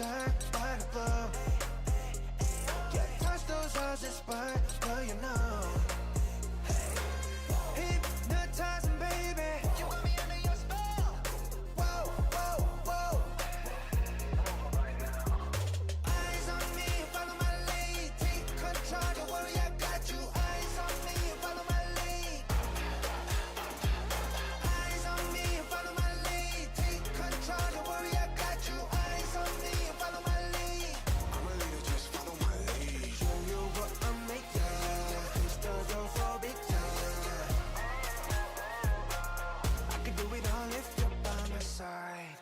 side by the glow. Yeah, touch those houses, but you know. Hypnotizing, baby. You got me under your spell. Whoa, whoa, whoa. Eyes on me, follow my lead. Take control, don't worry, I got you. Eyes on me, follow my lead. Eyes on me, follow my lead. Take control, don't worry, I got you. Eyes on me, follow my lead. I'm a leader, just follow my lead. Show you what I'm making. Histophobic, I can do it all if you're by my side.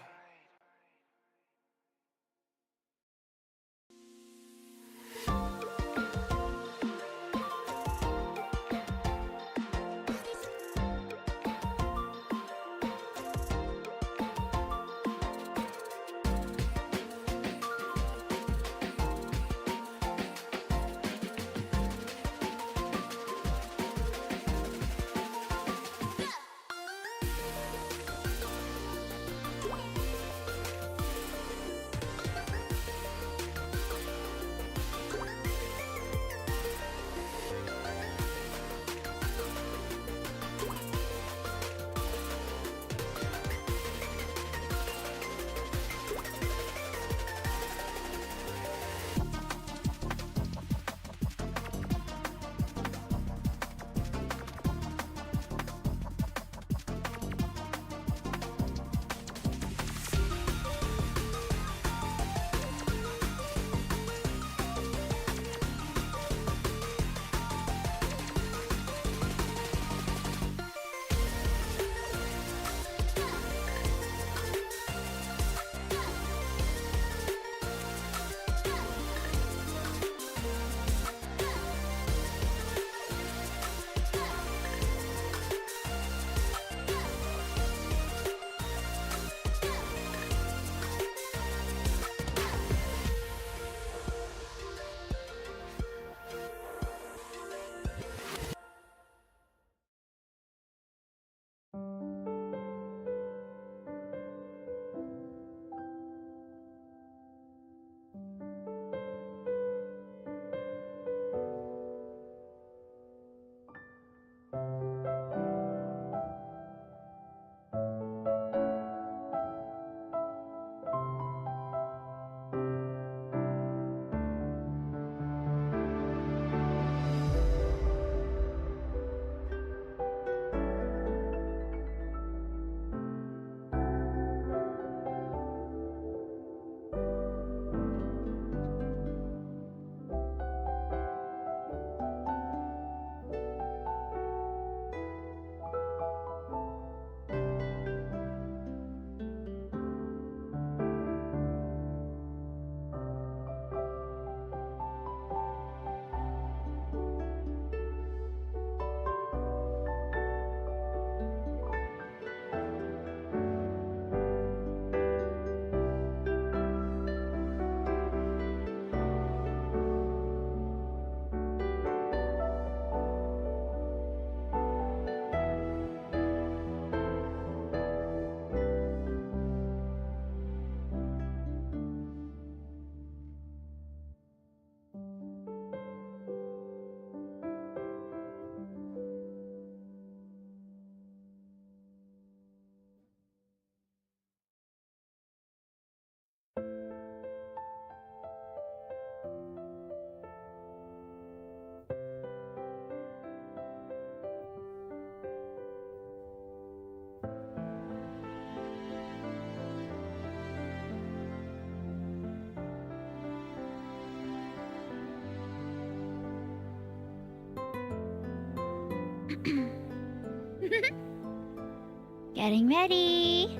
Getting ready.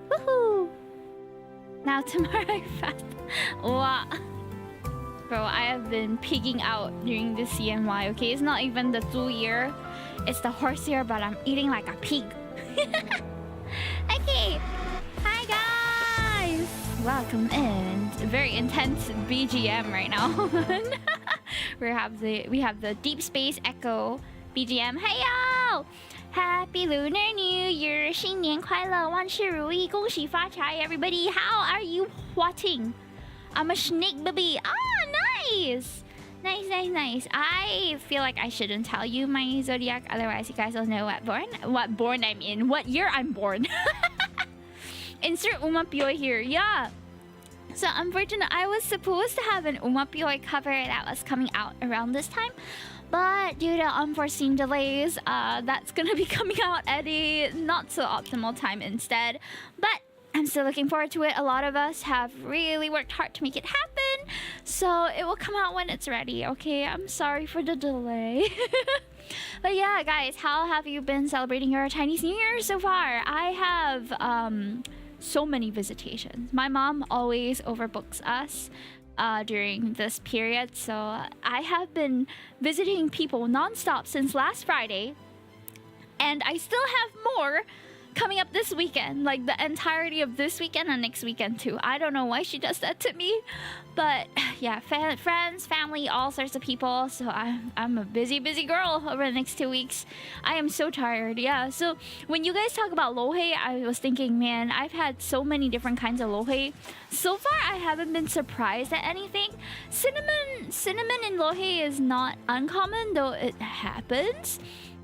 Woohoo! Now tomorrow I fast. Wow. Bro, I have been pigging out during the CNY, okay? It's not even the 2 year. It's the horse year, but I'm eating like a pig. Okay. Hi guys. Welcome in. It's a very intense BGM right now. we have the Deepspace Echo BGM. Hey y'all! Happy Lunar New Year! 新年快乐，万事如意，恭喜发财 everybody! How are you watching? I'm a snake baby. Ah, nice! Nice. I feel like I shouldn't tell you my zodiac, otherwise you guys will know what born I'm in, what year I'm born. Insert Umapioy here, yeah. So unfortunately, I was supposed to have an Umapioy cover that was coming out around this time, but due to unforeseen delays, that's gonna be coming out at a not so optimal time instead. But I'm still looking forward to it. A lot of us have really worked hard to make it happen, so it will come out when it's ready, okay? I'm sorry for the delay. But yeah, guys, how have you been celebrating your Chinese New Year so far? I have so many visitations. My mom always overbooks us during this period, so I have been visiting people non-stop since last Friday, and I still have more coming up this weekend, like the entirety of this weekend and next weekend too. I don't know why she does that to me, but yeah, friends, family, all sorts of people. So I'm a busy girl over the next 2 weeks. I am so tired. Yeah, so when you guys talk about lo hei, I was thinking, man, I've had so many different kinds of lo hei. So far I haven't been surprised at anything. Cinnamon in lo hei is not uncommon, though it happens.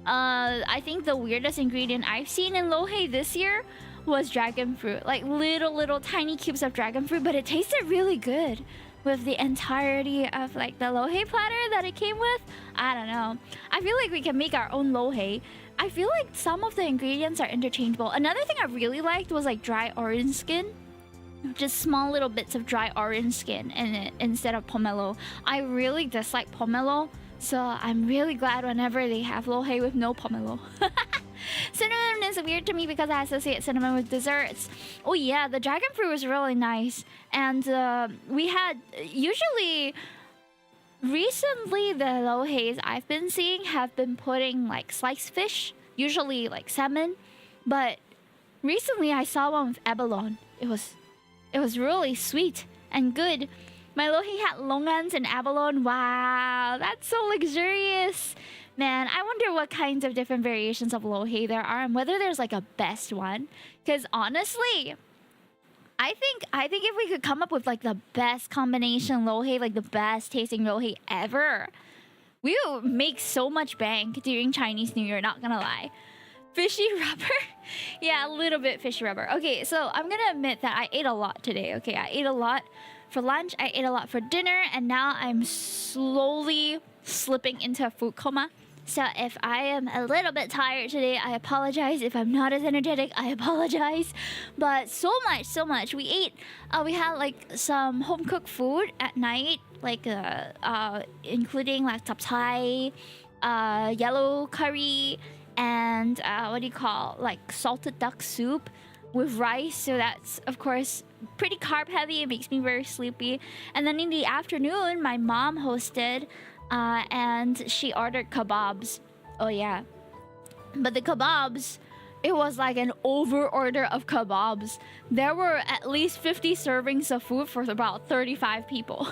I think the weirdest ingredient I've seen in lo hei this year was dragon fruit. Like little tiny cubes of dragon fruit, but it tasted really good with the entirety of like the lo hei platter that it came with. I don't know. I feel like we can make our own lo hei. I feel like some of the ingredients are interchangeable. Another thing I really liked was like dry orange skin. Just small little bits of dry orange skin in it instead of pomelo. I really dislike pomelo, so I'm really glad whenever they have lo hei with no pomelo. Cinnamon is weird to me because I associate cinnamon with desserts. Oh yeah, the dragon fruit was really nice. And we had, usually, recently the lo heis I've been seeing have been putting like sliced fish, usually like salmon. But recently I saw one with abalone. It was really sweet and good. My lo hei had longans and abalone. Wow, that's so luxurious. Man, I wonder what kinds of different variations of lo hei there are and whether there's like a best one. Because honestly, I think if we could come up with like the best combination lo hei, like the best tasting lo hei ever, we would make so much bank during Chinese New Year, not gonna lie. Fishy rubber? Yeah, a little bit fishy rubber. Okay, so I'm gonna admit that I ate a lot today, okay? I ate a lot for lunch, I ate a lot for dinner, and now I'm slowly slipping into a food coma. So if I am a little bit tired today, I apologize. If I'm not as energetic, I apologize. But so much. We ate, we had like some home-cooked food at night, like including like chapchai, yellow curry, and like salted duck soup with rice. So that's, of course, pretty carb heavy. It makes me very sleepy. And then in the afternoon, my mom hosted, and she ordered kebabs. Oh yeah. But the kebabs, it was like an over order of kebabs. There were at least 50 servings of food for about 35 people.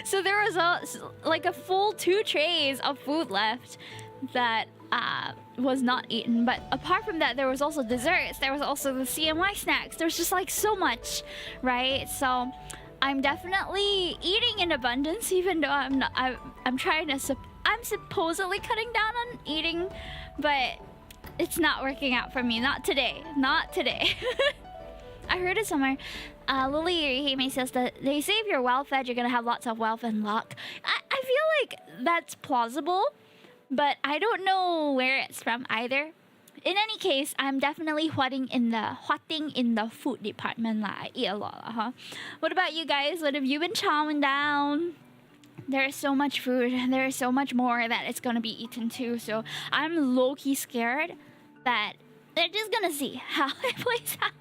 So there was like a full 2 trays of food left that was not eaten. But apart from that, there was also desserts. There was also the CNY snacks. There's just like so much, right? So I'm definitely eating in abundance, even though I'm not. I'm trying to. I'm supposedly cutting down on eating, but it's not working out for me. Not today. Not today. I heard it somewhere. Lily Hime says that they say if you're well fed, you're gonna have lots of wealth and luck. I feel like that's plausible, but I don't know where it's from either. In any case, I'm definitely hwatting in the food department. I eat a lot, huh? What about you guys? What have you been chowing down? There's so much food. There's so much more that it's gonna be eaten too. So I'm low-key scared that they're just gonna see how it plays out.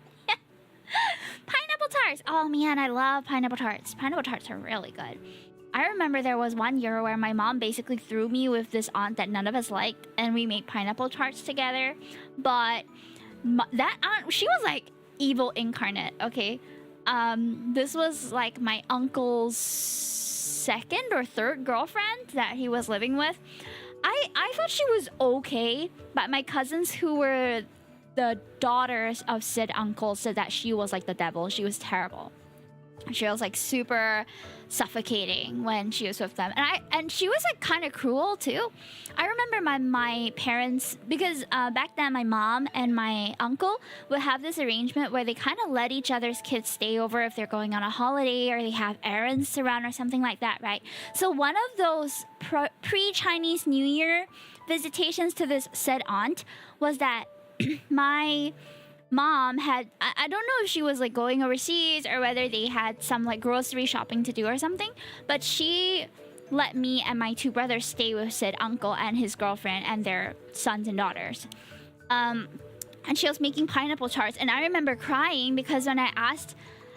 Pineapple tarts. Oh man, I love pineapple tarts. Pineapple tarts are really good. I remember there was one year where my mom basically threw me with this aunt that none of us liked, and we made pineapple tarts together. But that aunt, she was like evil incarnate, okay? This was like my uncle's second or third girlfriend that he was living with. I thought she was okay, but my cousins who were the daughters of said uncle said that she was like the devil. She was terrible. She was like super suffocating when she was with them, and she was like kind of cruel too. I remember my parents, because back then my mom and my uncle would have this arrangement where they kind of let each other's kids stay over if they're going on a holiday or they have errands to run or something like that, right? So one of those pre-Chinese New Year visitations to this said aunt was that my mom had, I don't know if she was like going overseas or whether they had some like grocery shopping to do or something, but she let me and my two brothers stay with said uncle and his girlfriend and their sons and daughters. And she was making pineapple tarts, and I remember crying because when I asked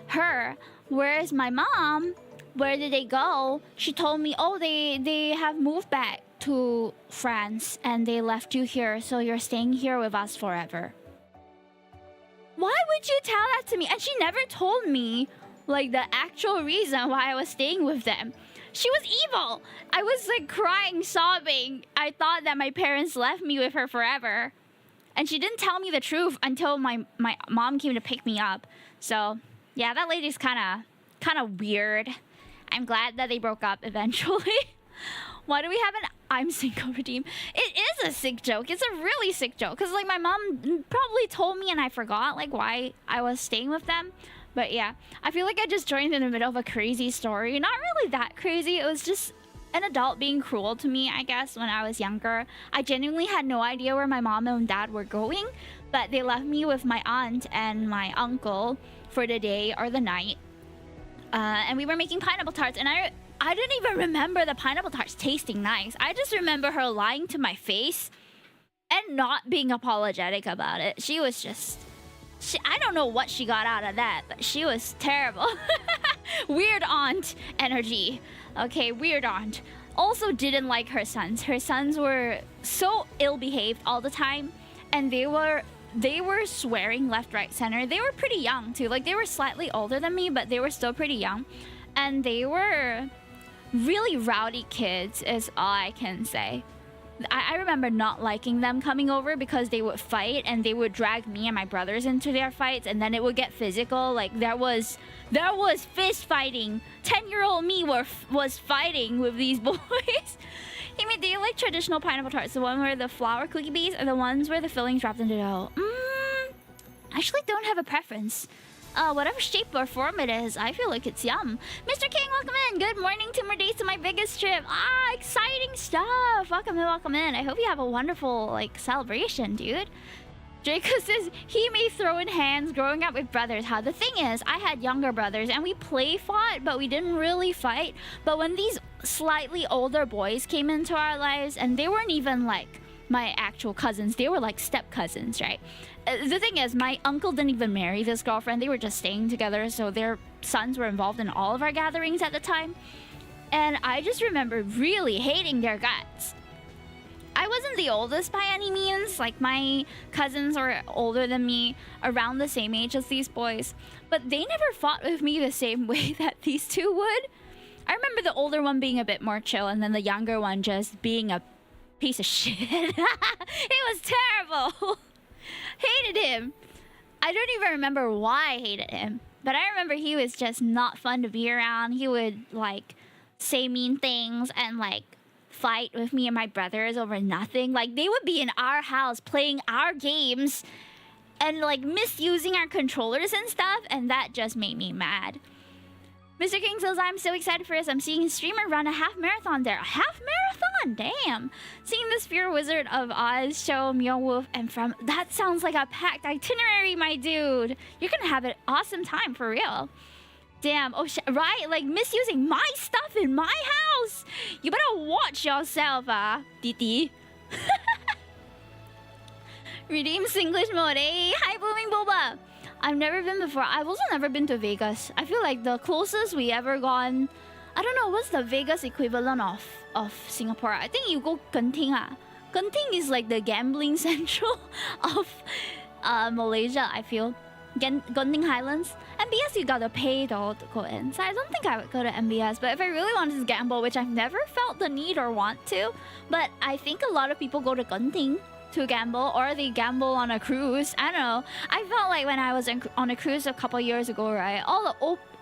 her, where is my mom, where did they go, she told me, oh, they have moved back to France and they left you here, so you're staying here with us forever. Why would you tell that to me? And she never told me like the actual reason why I was staying with them. She was evil. I was like crying, sobbing. I thought that my parents left me with her forever. And she didn't tell me the truth until my mom came to pick me up. So yeah, that lady's kind of weird. I'm glad that they broke up eventually. Why do we have an I'm single redeem? It is a sick joke. It's a really sick joke. Because like my mom probably told me and I forgot like why I was staying with them. But yeah, I feel like I just joined in the middle of a crazy story. Not really that crazy. It was just an adult being cruel to me, I guess, when I was younger. I genuinely had no idea where my mom and dad were going. But they left me with my aunt and my uncle for the day or the night. And we were making pineapple tarts. And I didn't even remember the pineapple tarts tasting nice. I just remember her lying to my face and not being apologetic about it. She was just... I don't know what she got out of that, but she was terrible. Weird aunt energy. Okay, weird aunt. Also didn't like her sons. Her sons were so ill-behaved all the time. And they were swearing left, right, center. They were pretty young too. Like they were slightly older than me, but they were still pretty young. And they were... really rowdy kids is all I can say. I remember not liking them coming over because they would fight and they would drag me and my brothers into their fights, and then it would get physical. Like there was fist fighting. 10-year-old me was fighting with these boys. Hey, mate, do you like traditional pineapple tarts? The one where the flour cookie base or the ones where the filling's wrapped in the dough? I actually don't have a preference. Whatever shape or form it is, I feel like it's yum. Mr. King, welcome in. Good morning, 2 more days to my biggest trip. Exciting stuff. Welcome in, welcome in. I hope you have a wonderful, like, celebration, dude. Draco says, he may throw in hands growing up with brothers. How the thing is, I had younger brothers and we play fought, but we didn't really fight. But when these slightly older boys came into our lives, and they weren't even, like, my actual cousins, they were like step cousins, right? The thing is, my uncle didn't even marry this girlfriend. They were just staying together, so their sons were involved in all of our gatherings at the time. And I just remember really hating their guts. I wasn't the oldest by any means. Like, my cousins were older than me, around the same age as these boys. But they never fought with me the same way that these two would. I remember the older one being a bit more chill, and then the younger one just being a piece of shit. It was terrible. Hated him. I don't even remember why I hated him, but I remember he was just not fun to be around. He would like say mean things and like fight with me and my brothers over nothing. Like they would be in our house playing our games and like misusing our controllers and stuff, and that just made me mad. Mr. King says, I'm so excited for this. I'm seeing a streamer run a half marathon there. A half marathon? Damn. Seeing the Sphere Wizard of Oz show, Meow Wolf, and from... That sounds like a packed itinerary, my dude. You're gonna have an awesome time, for real. Damn. Oh, right? Like, misusing my stuff in my house. You better watch yourself, Titi. Redeem Singlish mode, eh? Hi, Booming Boba. I've never been before. I've also never been to Vegas. I feel like the closest we ever gone... I don't know, what's the Vegas equivalent of Singapore? I think you go Genting. Genting is like the gambling central of Malaysia, I feel. Genting Highlands. MBS, you gotta pay though to go in. So I don't think I would go to MBS. But if I really wanted to gamble, which I've never felt the need or want to, but I think a lot of people go to Genting to gamble, or they gamble on a cruise. I don't know. I felt like when I was on a cruise a couple years ago, right?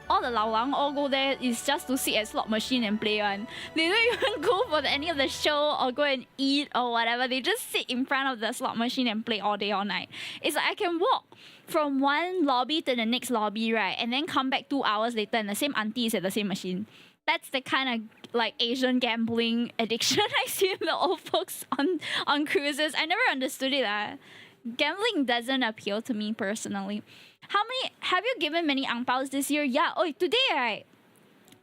All the lao lang all go there is just to sit at slot machine and play one. They don't even go for any of the show or go and eat or whatever. They just sit in front of the slot machine and play all day, all night. It's like I can walk from one lobby to the next lobby, right? And then come back 2 hours later and the same auntie is at the same machine. That's the kind of like Asian gambling addiction I see in the old folks on cruises. I never understood it. Gambling doesn't appeal to me personally. Have you given many ang paos this year? Yeah. Oh, today, right?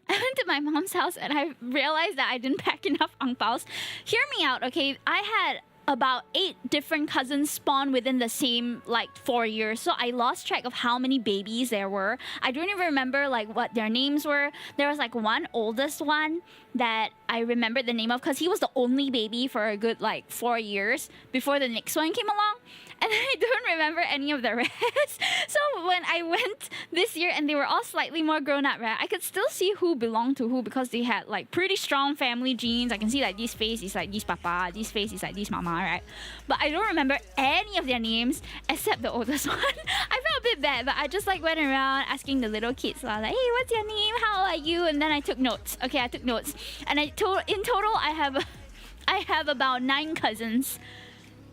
I went to my mom's house and I realized that I didn't pack enough ang paos. Hear me out, okay? I had about 8 different cousins spawn within the same 4 years, so I lost track of how many babies there were. I don't even remember what their names were. There was one oldest one that I remember the name of because he was the only baby for a good 4 years before the next one came along. And I don't remember any of the rest. So when I went this year and they were all slightly more grown up, right, I could still see who belonged to who because they had pretty strong family genes. I can see this face is like this papa, this face is like this mama, right? But I don't remember any of their names except the oldest one. I felt a bit bad, but I just went around asking the little kids, hey, what's your name? How old are you? And then I took notes. Okay, I took notes. And in total, I have about 9 cousins.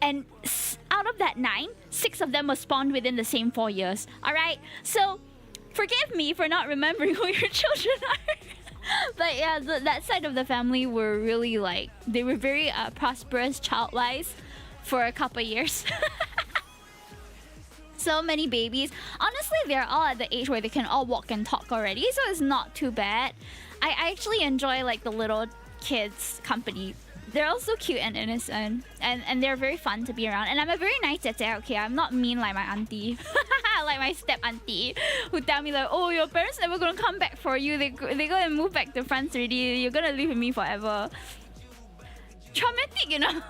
And out of that 9, 6 of them were spawned within the same 4 years. All right? So forgive me for not remembering who your children are. But yeah, that side of the family were really they were very prosperous child-wise for a couple years. So many babies. Honestly, they're all at the age where they can all walk and talk already, so it's not too bad. I actually enjoy the little kids' company. They're also cute and innocent, and they're very fun to be around. And I'm a very nice tete, okay? I'm not mean like my auntie, like my step auntie, who tell me oh, your parents never gonna come back for you. They gonna move back to France already. You're gonna live with me forever. Traumatic, you know.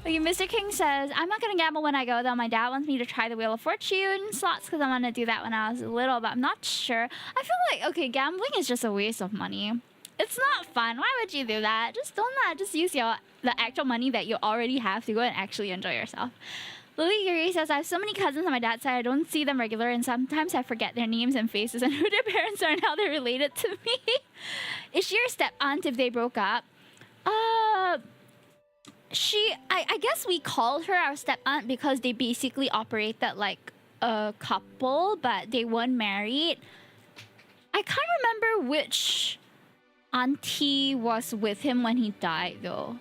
Okay, Mr. King says, I'm not gonna gamble when I go though. My dad wants me to try the Wheel of Fortune slots because I want to do that when I was little, but I'm not sure. I feel okay, gambling is just a waste of money. It's not fun. Why would you do that? Just don't just use the actual money that you already have to go and actually enjoy yourself. Lily Yuri says, I have so many cousins on my dad's side. I don't see them regular, and sometimes I forget their names and faces and who their parents are and how they're related to me. Is she your step aunt if they broke up? I guess we called her our step aunt because they basically operated like a couple, but they weren't married. I can't remember which auntie was with him when he died though.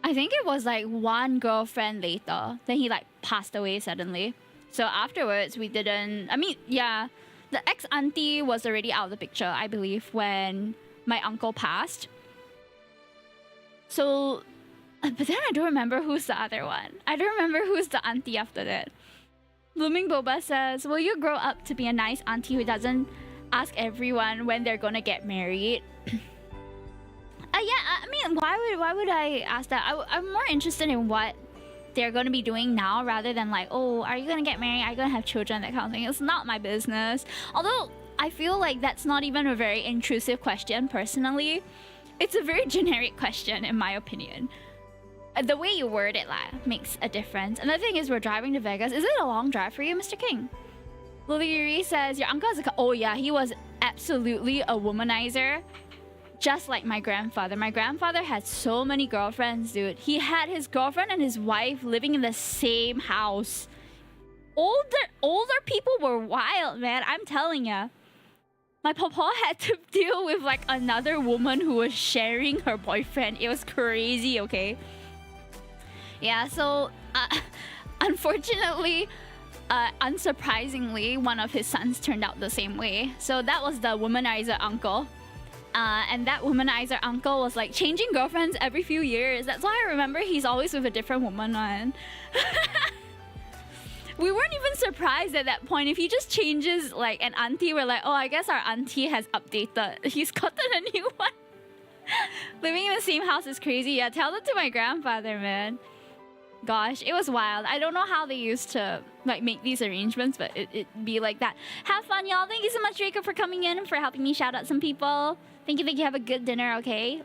I think it was one girlfriend later. Then he passed away suddenly. So afterwards we didn't... I mean, yeah. The ex-auntie was already out of the picture, I believe, when my uncle passed. So... But then I don't remember who's the other one. I don't remember who's the auntie after that. Blooming Boba says, will you grow up to be a nice auntie who doesn't ask everyone when they're gonna get married? Yeah, I mean, why would I ask that? I'm more interested in what they're gonna be doing now rather than oh, are you gonna get married? Are you gonna have children? That kind of thing. It's not my business. Although I feel that's not even a very intrusive question personally. It's a very generic question in my opinion. The way you word it makes a difference. And the thing is, we're driving to Vegas. Is it a long drive for you, Mr. King? Lily Yuri says, your uncle is oh yeah, he was absolutely a womanizer. Just like my grandfather. My grandfather had so many girlfriends, dude. He had his girlfriend and his wife living in the same house. Older people were wild, man. I'm telling ya. My papa had to deal with another woman who was sharing her boyfriend. It was crazy, okay? Yeah, so unfortunately, unsurprisingly, one of his sons turned out the same way. So that was the womanizer uncle. And that womanizer uncle was changing girlfriends every few years. That's why I remember he's always with a different woman. We weren't even surprised at that point. If he just changes an auntie, we're oh, I guess our auntie has updated. He's gotten a new one. Living in the same house is crazy. Yeah, tell that to my grandfather, man. Gosh, it was wild. I don't know how they used to make these arrangements, but it'd be like that. Have fun, y'all. Thank you so much, Draco, for coming in and for helping me shout out some people. Thank you. Have a good dinner, okay?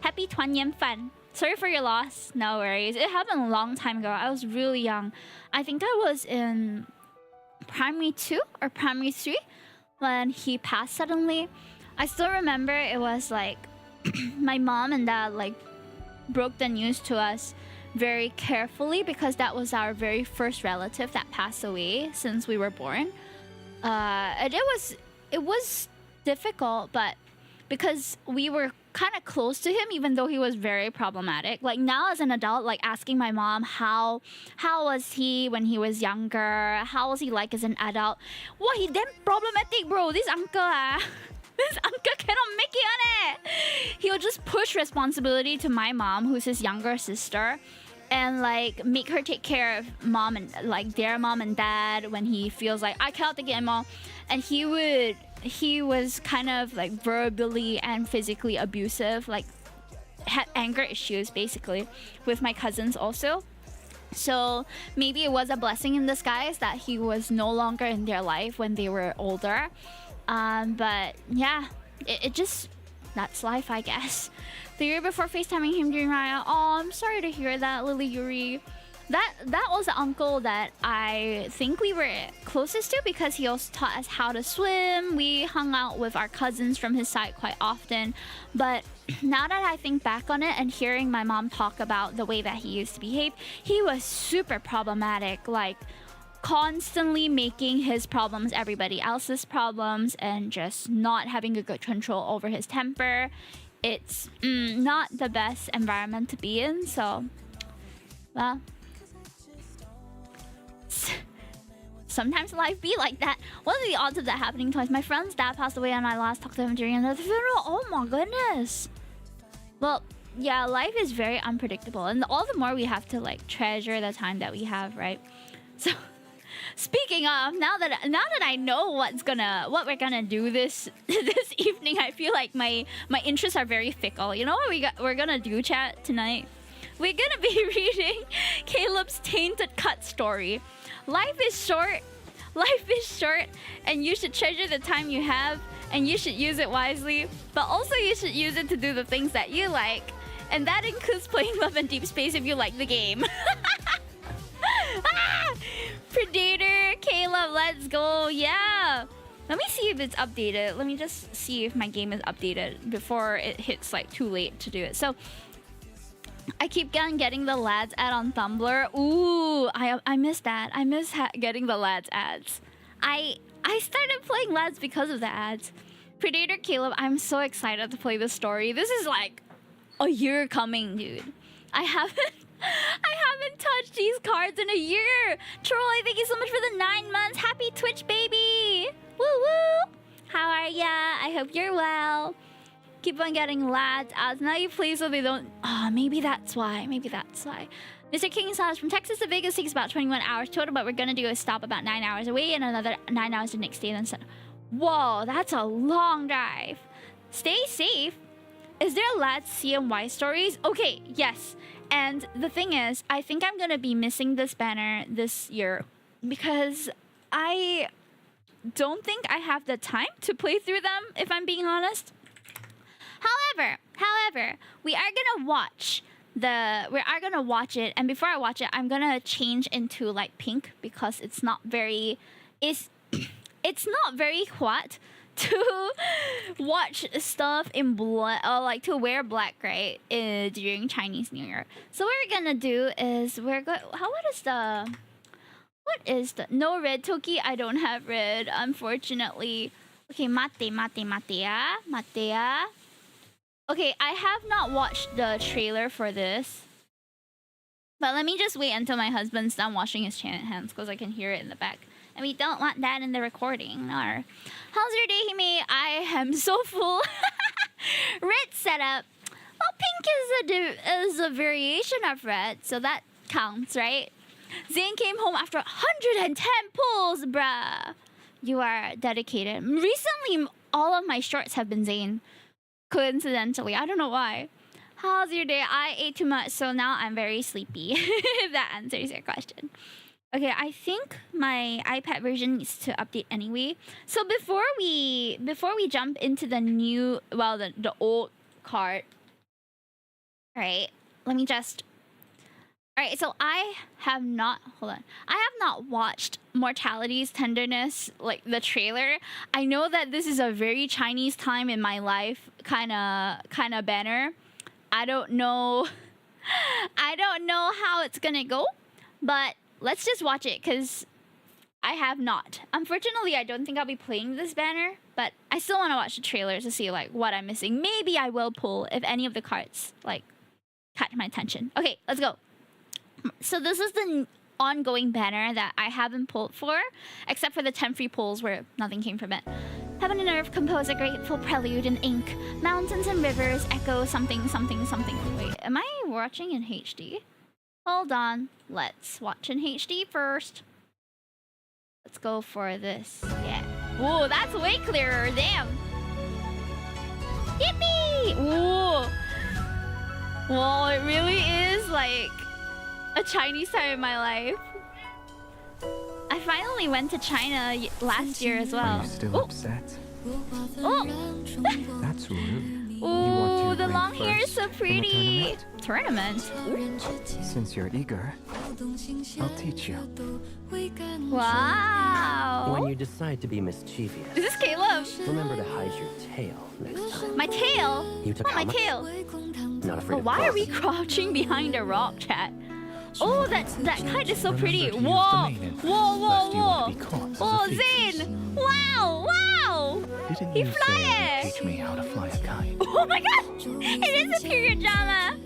Happy Tuan Yen Fan. Sorry for your loss. No worries. It happened a long time ago. I was really young. I think I was in primary 2 or primary 3 when he passed suddenly. I still remember it was like my mom and dad like broke the news to us very carefully because that was our very first relative that passed away since we were born. And it was difficult, but because we were kind of close to him, even though he was very problematic. Like now as an adult, like asking my mom how was he when he was younger? How was he like as an adult? Wow, he damn problematic, bro. This uncle, this uncle cannot make it on it. He'll just push responsibility to my mom, who's his younger sister, and like make her take care of mom and like their mom and dad when he feels like I cannot take it anymore. And he was kind of like verbally and physically abusive, like had anger issues basically with my cousins also. So maybe it was a blessing in disguise that he was no longer in their life when they were older. But yeah, it just, that's life, I guess. The year before FaceTiming him during Raya. Oh, I'm sorry to hear that, Lily Yuri. That was the uncle that I think we were closest to because he also taught us how to swim. We hung out with our cousins from his side quite often. But now that I think back on it and hearing my mom talk about the way that he used to behave, he was super problematic, like constantly making his problems everybody else's problems and just not having a good control over his temper. It's not the best environment to be in, so well, sometimes life be like that. What are the odds of that happening twice? My friend's dad passed away and I last talked to him during another funeral. Oh my goodness. Well, yeah, life is very unpredictable, and all the more we have to like treasure the time that we have, right? So speaking of, now that I know what we're gonna do this evening, I feel like my interests are very fickle. You know what we're gonna do, chat, tonight? We're gonna be reading Caleb's Tainted Cuts story. Life is short, and you should treasure the time you have, and you should use it wisely, but also you should use it to do the things that you like, and that includes playing Love and Deepspace if you like the game. Predator, Caleb, let's go. Yeah. Let me see if it's updated. Let me just see if my game is updated before it hits like too late to do it. So I keep on getting the lads ad on Tumblr. Ooh, I miss that. I miss getting the lads ads. I started playing lads because of the ads. Predator Caleb, I'm so excited to play this story. This is like a year coming, dude. I haven't touched these cards in a year. Troy, thank you so much for the 9 months. Happy Twitch, baby. Woo woo. How are ya? I hope you're well. Keep on getting lads ads. Now you play so they don't... Oh, maybe that's why. Mr. King Salas from Texas to Vegas takes about 21 hours total, but we're gonna do a stop about 9 hours away and another 9 hours the next day. Then whoa, that's a long drive. Stay safe. Is there lads CMY stories? Okay, yes. And the thing is, I think I'm gonna be missing this banner this year because I don't think I have the time to play through them, if I'm being honest. However, we are gonna watch it, and before I watch it, I'm gonna change into like pink because it's not very hot to watch stuff in black, or like to wear black, right, during Chinese New Year. So what we're gonna do is what is the no red Toki? I don't have red, unfortunately. Okay, mate. Okay, I have not watched the trailer for this, but let me just wait until my husband's done washing his hands because I can hear it in the back. And we don't want that in the recording. No. How's your day, Hime? I am so full. Red setup. Well, pink is a variation of red, so that counts, right? Zane came home after 110 pulls, bruh. You are dedicated. Recently, all of my shorts have been Zane. Coincidentally, I don't know why. How's your day? I ate too much, so now I'm very sleepy. If that answers your question. Okay, I think my iPad version needs to update anyway. So before we jump into the new, well, the old card, right? let me just... Alright, so I have not... Hold on. I have not watched Mortality's Tenderness, like the trailer. I know that this is a very Chinese time in my life kind of banner. I don't know... I don't know how it's gonna go, but let's just watch it, because I have not. Unfortunately, I don't think I'll be playing this banner, but I still want to watch the trailer to see like what I'm missing. Maybe I will pull if any of the cards like catch my attention. Okay, let's go. So this is the ongoing banner that I haven't pulled for, except for the 10 free pulls where nothing came from it. Heaven and earth compose a grateful prelude in ink. Mountains and rivers echo something, something, something. Wait, am I watching in HD? Hold on. Let's watch in HD first. Let's go for this. Yeah. Whoa, that's way clearer. Damn. Yippee! Whoa. Well, it really is like a Chinese time in my life. I finally went to China last year as well. Are you still upset? Oh! That's rude. Ooh, the long hair is so pretty. Tournament? Since you're eager, I'll teach you. Wow. When you decide to be mischievous, Is this Caleb? remember to hide your tail next time. My tail? You took Oh, my how much? tail. Not afraid Oh, of why are we crossing. crouching behind a rock, chat? Oh, that kite is so pretty. Remember to use the Whoa! maiden, Whoa, lest you whoa, would be whoa! caught as a Oh, thief. Zane! Wow, wow! Didn't He you fly say it. you'd teach me how to fly a kite? Oh my god! It is a period drama!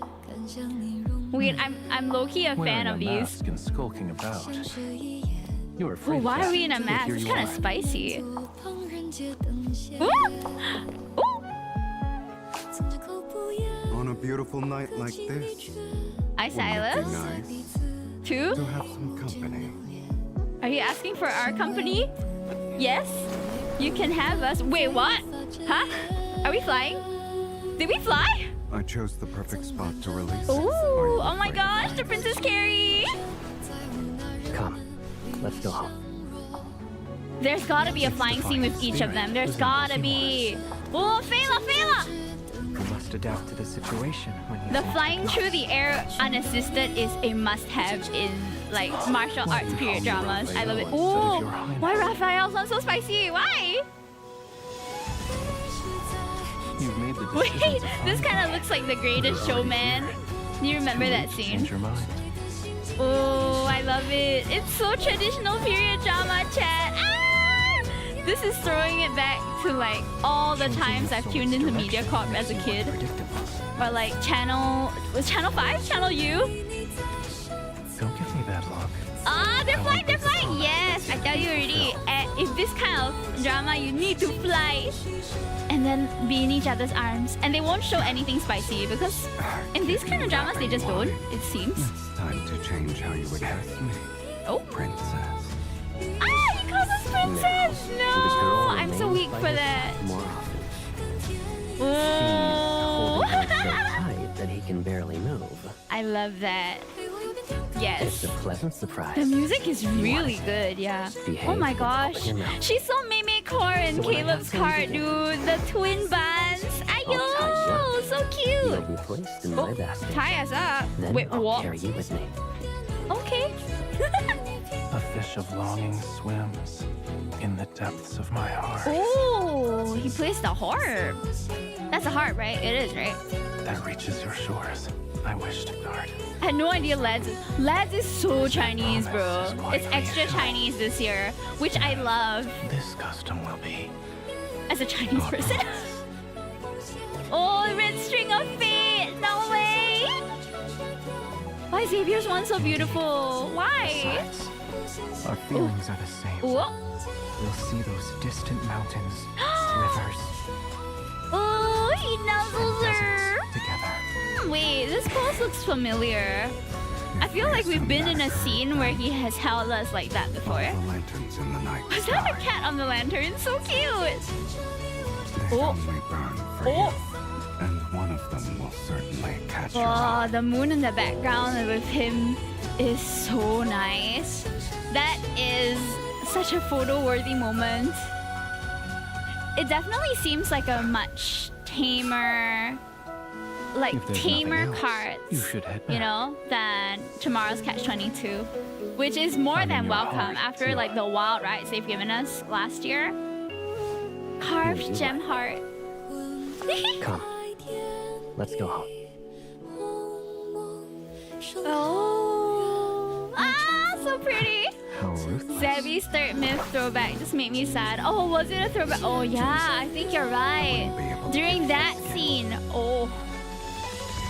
Wait, I'm low-key a fan of these. Mask and skulking about. You were Oh, afraid. why are we in a Here mask? It's you kind of are. spicy. Ooh! Ooh! On a beautiful night like this, Hi, wouldn't it be Silas. nice Two? to have some company? Are you asking for our company? Yes? You can have us. Wait, what? Huh? Are we flying? Did we fly? I chose the perfect spot to release. Ooh! Are you Oh my afraid? gosh, the Princess Carrie! Come, let's go home. There's gotta be a flying scene with each of them. There's gotta be. Oh, Fela, Fela! You must adapt to the situation when you The think flying you through the air unassisted is a must-have in like martial arts period dramas. I love it. Ooh! Why Raphael sounds so spicy? Why? You've made the Wait, decision to this find kind of me. looks like The Greatest Showman. Do you remember that Change scene? your mind. Oh, I love it. It's so traditional period drama, chat. Ah! This is throwing it back to like all the times I've tuned into MediaCorp as a kid. Or like was Channel 5? Channel U? Don't give me that look. Ah, they're flying, they're flying! Yes, I tell you already. If this kind of drama, you need to fly. And then be in each other's arms. And they won't show anything spicy because in these kind of dramas, they just don't, it seems. It's time to change how you address me, Oh. princess. Ah, he calls us princess! The No! girl I'm so remains weak by for his that. side more often. Oh. He's holding her so tight that he can barely move. I love that. It's Yes. a pleasant surprise. The music is really good, yeah. Behave Oh my and open gosh. your mouth. She's so Meme Core in So when I Caleb's have things card, to do, dude. The twin buns. Ayo! So You'll cute. be placed in my basket. Tie us up. Then Wait, I'll what? carry you with me. Okay. A fish of longing swims in the depths of my heart. Oh, he plays the harp. That's a harp, right? It is, right? That reaches your shores. I wish to guard. I had no idea Lads is so Chinese, bro. It's extra Chinese this year, which I love This custom will be as a Chinese person. Oh, red string of fate! No way! Why is Xavier's one so beautiful? Why? Besides, our feelings are the same. Whoa. We'll see those distant mountains, rivers, Oh, he nuzzles her. deserts together. Wait, this pose looks familiar. I feel like we've been in a scene where he has held us like that before. The lanterns in the night Was that a sky. cat on the lantern? So cute! They Oh. only burn for Oh. you, and one of them will certainly catch your Oh, eye. the moon in the background with him is so nice. That is such a photo-worthy moment. It definitely seems like a much tamer like If there's tamer nothing else, cards, you should head you back. know, than tomorrow's Catch-22, which is more I'm in than your welcome heart, after too. like the wild rides they've given us last year. Carved You're gem right. heart. Come. Let's go home. Oh, so pretty. How ruthless. Zebby's third myth throwback just made me sad. Oh, was it a throwback? Oh yeah, I think you're right. Be able to During that scene, oh,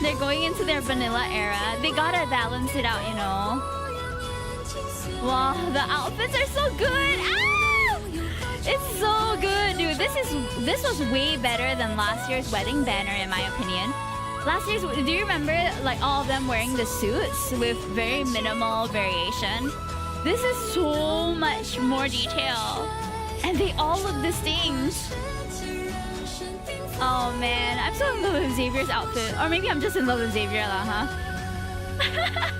they're going into their vanilla era. They gotta balance it out, you know. Wow, the outfits are so good. Ah! It's so good, dude. This was way better than last year's wedding banner, in my opinion. Last year's, do you remember like all of them wearing the suits with very minimal variation? This is so much more detail, and they all look distinct. Oh man, I'm so in love with Xavier's outfit, or maybe I'm just in love with Xavier lah, huh?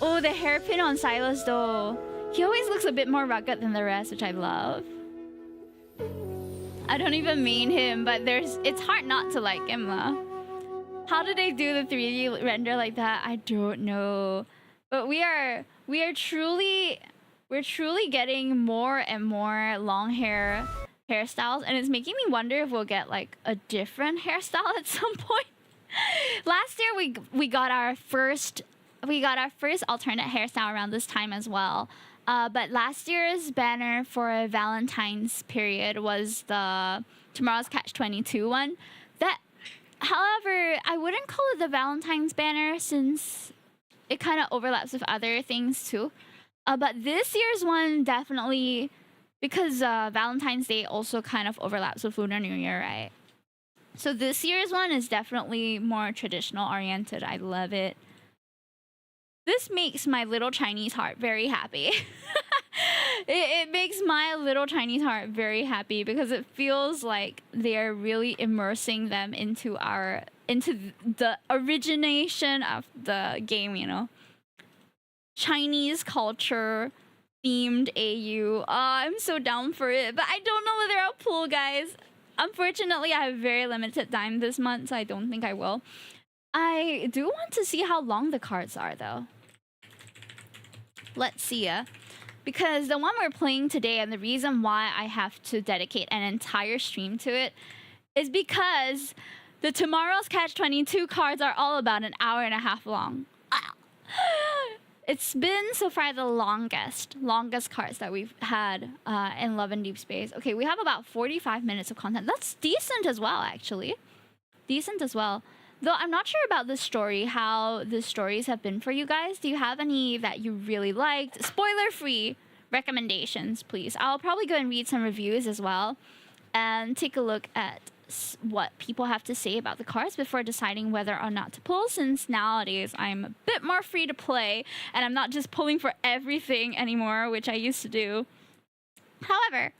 Oh, the hairpin on Silas though. He always looks a bit more rugged than the rest, which I love. I don't even mean him, but it's hard not to like him lah. How did they do the 3D render like that? I don't know. But we're truly getting more and more long hair hairstyles, and it's making me wonder if we'll get like a different hairstyle at some point. Last year we got our first alternate hairstyle around this time as well. But last year's banner for Valentine's period was the Tomorrow's Catch-22 one. However, I wouldn't call it the Valentine's banner since it kind of overlaps with other things too. But this year's one definitely, because Valentine's Day also kind of overlaps with Lunar New Year, right? So this year's one is definitely more traditional oriented. I love it. This makes my little Chinese heart very happy. It makes my little Chinese heart very happy because it feels like they're really immersing them into the origination of the game, you know. Chinese culture themed AU. I'm so down for it, but I don't know whether I'll pull, guys. Unfortunately, I have very limited time this month, so I don't think I will. I do want to see how long the cards are, though. Let's see, because the one we're playing today, and the reason why I have to dedicate an entire stream to it, is because the Tomorrow's Catch-22 cards are all about an hour and a half long. It's been so far the longest cards that we've had in Love and Deepspace. Okay, we have about 45 minutes of content. That's decent as well, actually. Decent as well. Though I'm not sure about the story, how the stories have been for you guys. Do you have any that you really liked? Spoiler-free recommendations, please. I'll probably go and read some reviews as well and take a look at what people have to say about the cards before deciding whether or not to pull, since nowadays I'm a bit more free to play and I'm not just pulling for everything anymore, which I used to do. However,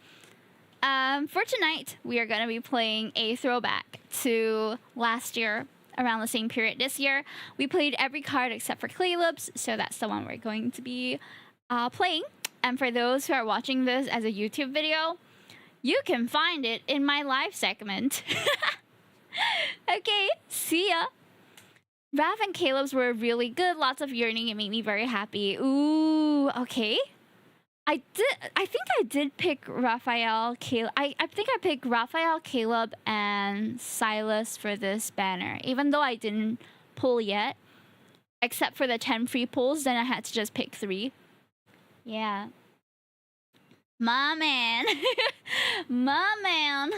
for tonight, we are going to be playing a throwback to last year. Around the same period this year, we played every card except for Caleb's, so that's the one we're going to be playing. And for those who are watching this as a YouTube video, you can find it in my live segment. Okay, see ya. Raph and Caleb's were really good. Lots of yearning. It made me very happy. Ooh, okay. I think I did pick Raphael, Caleb. I think I picked Raphael, Caleb, and Silas for this banner. Even though I didn't pull yet, except for the 10 free pulls, then I had to just pick 3. Yeah. My man. My man.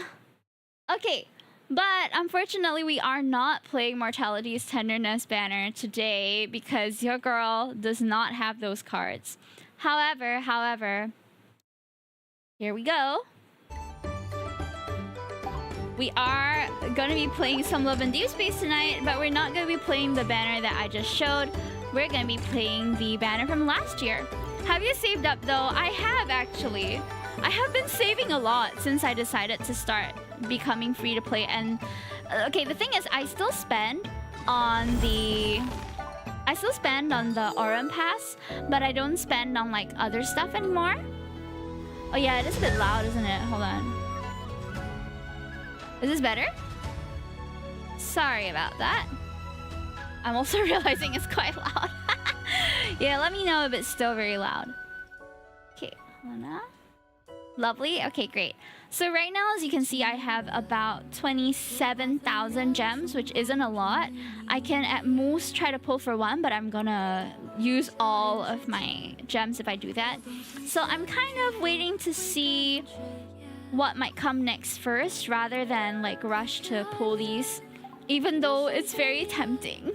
Okay, but unfortunately we are not playing Mortality's Tenderness banner today because your girl does not have those cards. However, here we go. We are going to be playing some Love and Deepspace tonight, but we're not going to be playing the banner that I just showed. We're going to be playing the banner from last year. Have you saved up though? I have actually. I have been saving a lot since I decided to start becoming free to play. And okay, the thing is, I still spend on the Aurum Pass, but I don't spend on like other stuff anymore. Oh yeah, it is a bit loud, isn't it? Hold on. Is this better? Sorry about that. I'm also realizing it's quite loud. Yeah, let me know if it's still very loud. Okay, hold on. Lovely. Okay, great. So right now, as you can see, I have about 27,000 gems, which isn't a lot. I can at most try to pull for one, but I'm gonna use all of my gems if I do that. So I'm kind of waiting to see what might come next first, rather than like rush to pull these, even though it's very tempting.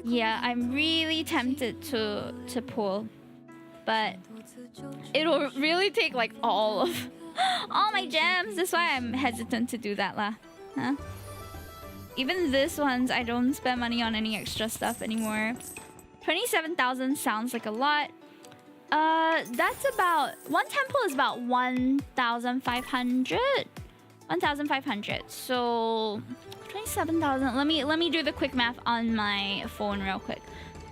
Yeah, I'm really tempted to pull, but it'll really take like all my gems. That's why I'm hesitant to do that lah. Huh? Even this ones, I don't spend money on any extra stuff anymore. 27,000 sounds like a lot. That's about... one temple is about 1,500? 1,500. So... 27,000. Let me do the quick math on my phone real quick.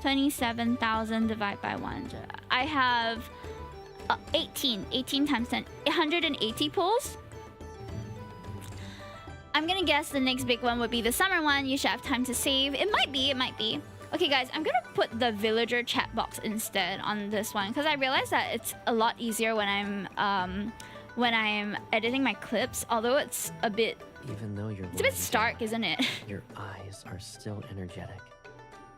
27,000 divided by 1. I have 18 times 10. 180 pulls. I'm gonna guess the next big one would be the summer one. You should have time to save. It might be. Okay, guys, I'm gonna put the villager chat box instead on this one because I realized that it's a lot easier when I'm editing my clips. Although it's a bit... Even though you're... it's a bit stark, isn't it? Your eyes are still energetic.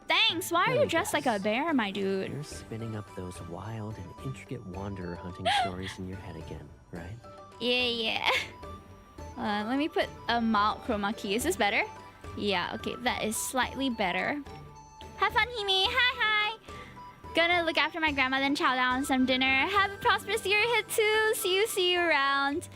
Thanks! Why are you dressed like a bear, my dude? You're spinning up those wild and intricate wanderer hunting stories in your head again, right? Yeah. Let me put a mild chroma key. Is this better? Yeah, okay, that is slightly better. Have fun, Hime! Hi! Gonna look after my grandma, then chow down on some dinner. Have a prosperous year ahead too! See you around.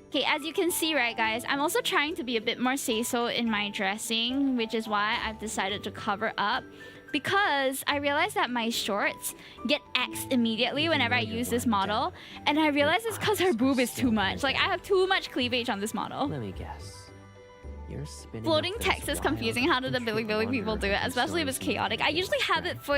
Okay, as you can see, right, guys, I'm also trying to be a bit more say-so in my dressing, which is why I've decided to cover up. Because I realized that my shorts get axed immediately whenever I use this model. And I realize it's because her boob is too much. Like, I have too much cleavage on this model. Let me guess. You're spinning Floating text is confusing. How do the Billy people do it? Especially if it's chaotic. I usually have it for...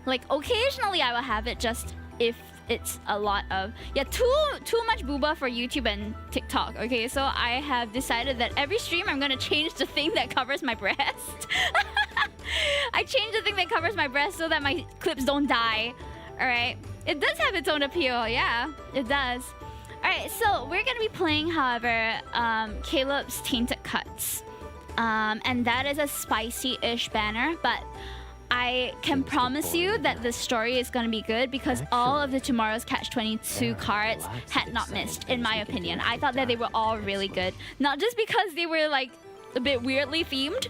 like, occasionally I will have it just if it's a lot of... yeah, too much booba for YouTube and TikTok, okay? So I have decided that every stream I'm gonna change the thing that covers my breast. I change the thing that covers my breast so that my clips don't die, alright? It does have its own appeal, yeah, it does. Alright, so we're gonna be playing, however, Caleb's Tainted Cuts. And that is a spicy-ish banner, but I can promise you that the story is going to be good because all of the Tomorrow's Catch-22 cards had not missed, in my opinion. I thought that they were all really good. Not just because they were, like, a bit weirdly themed,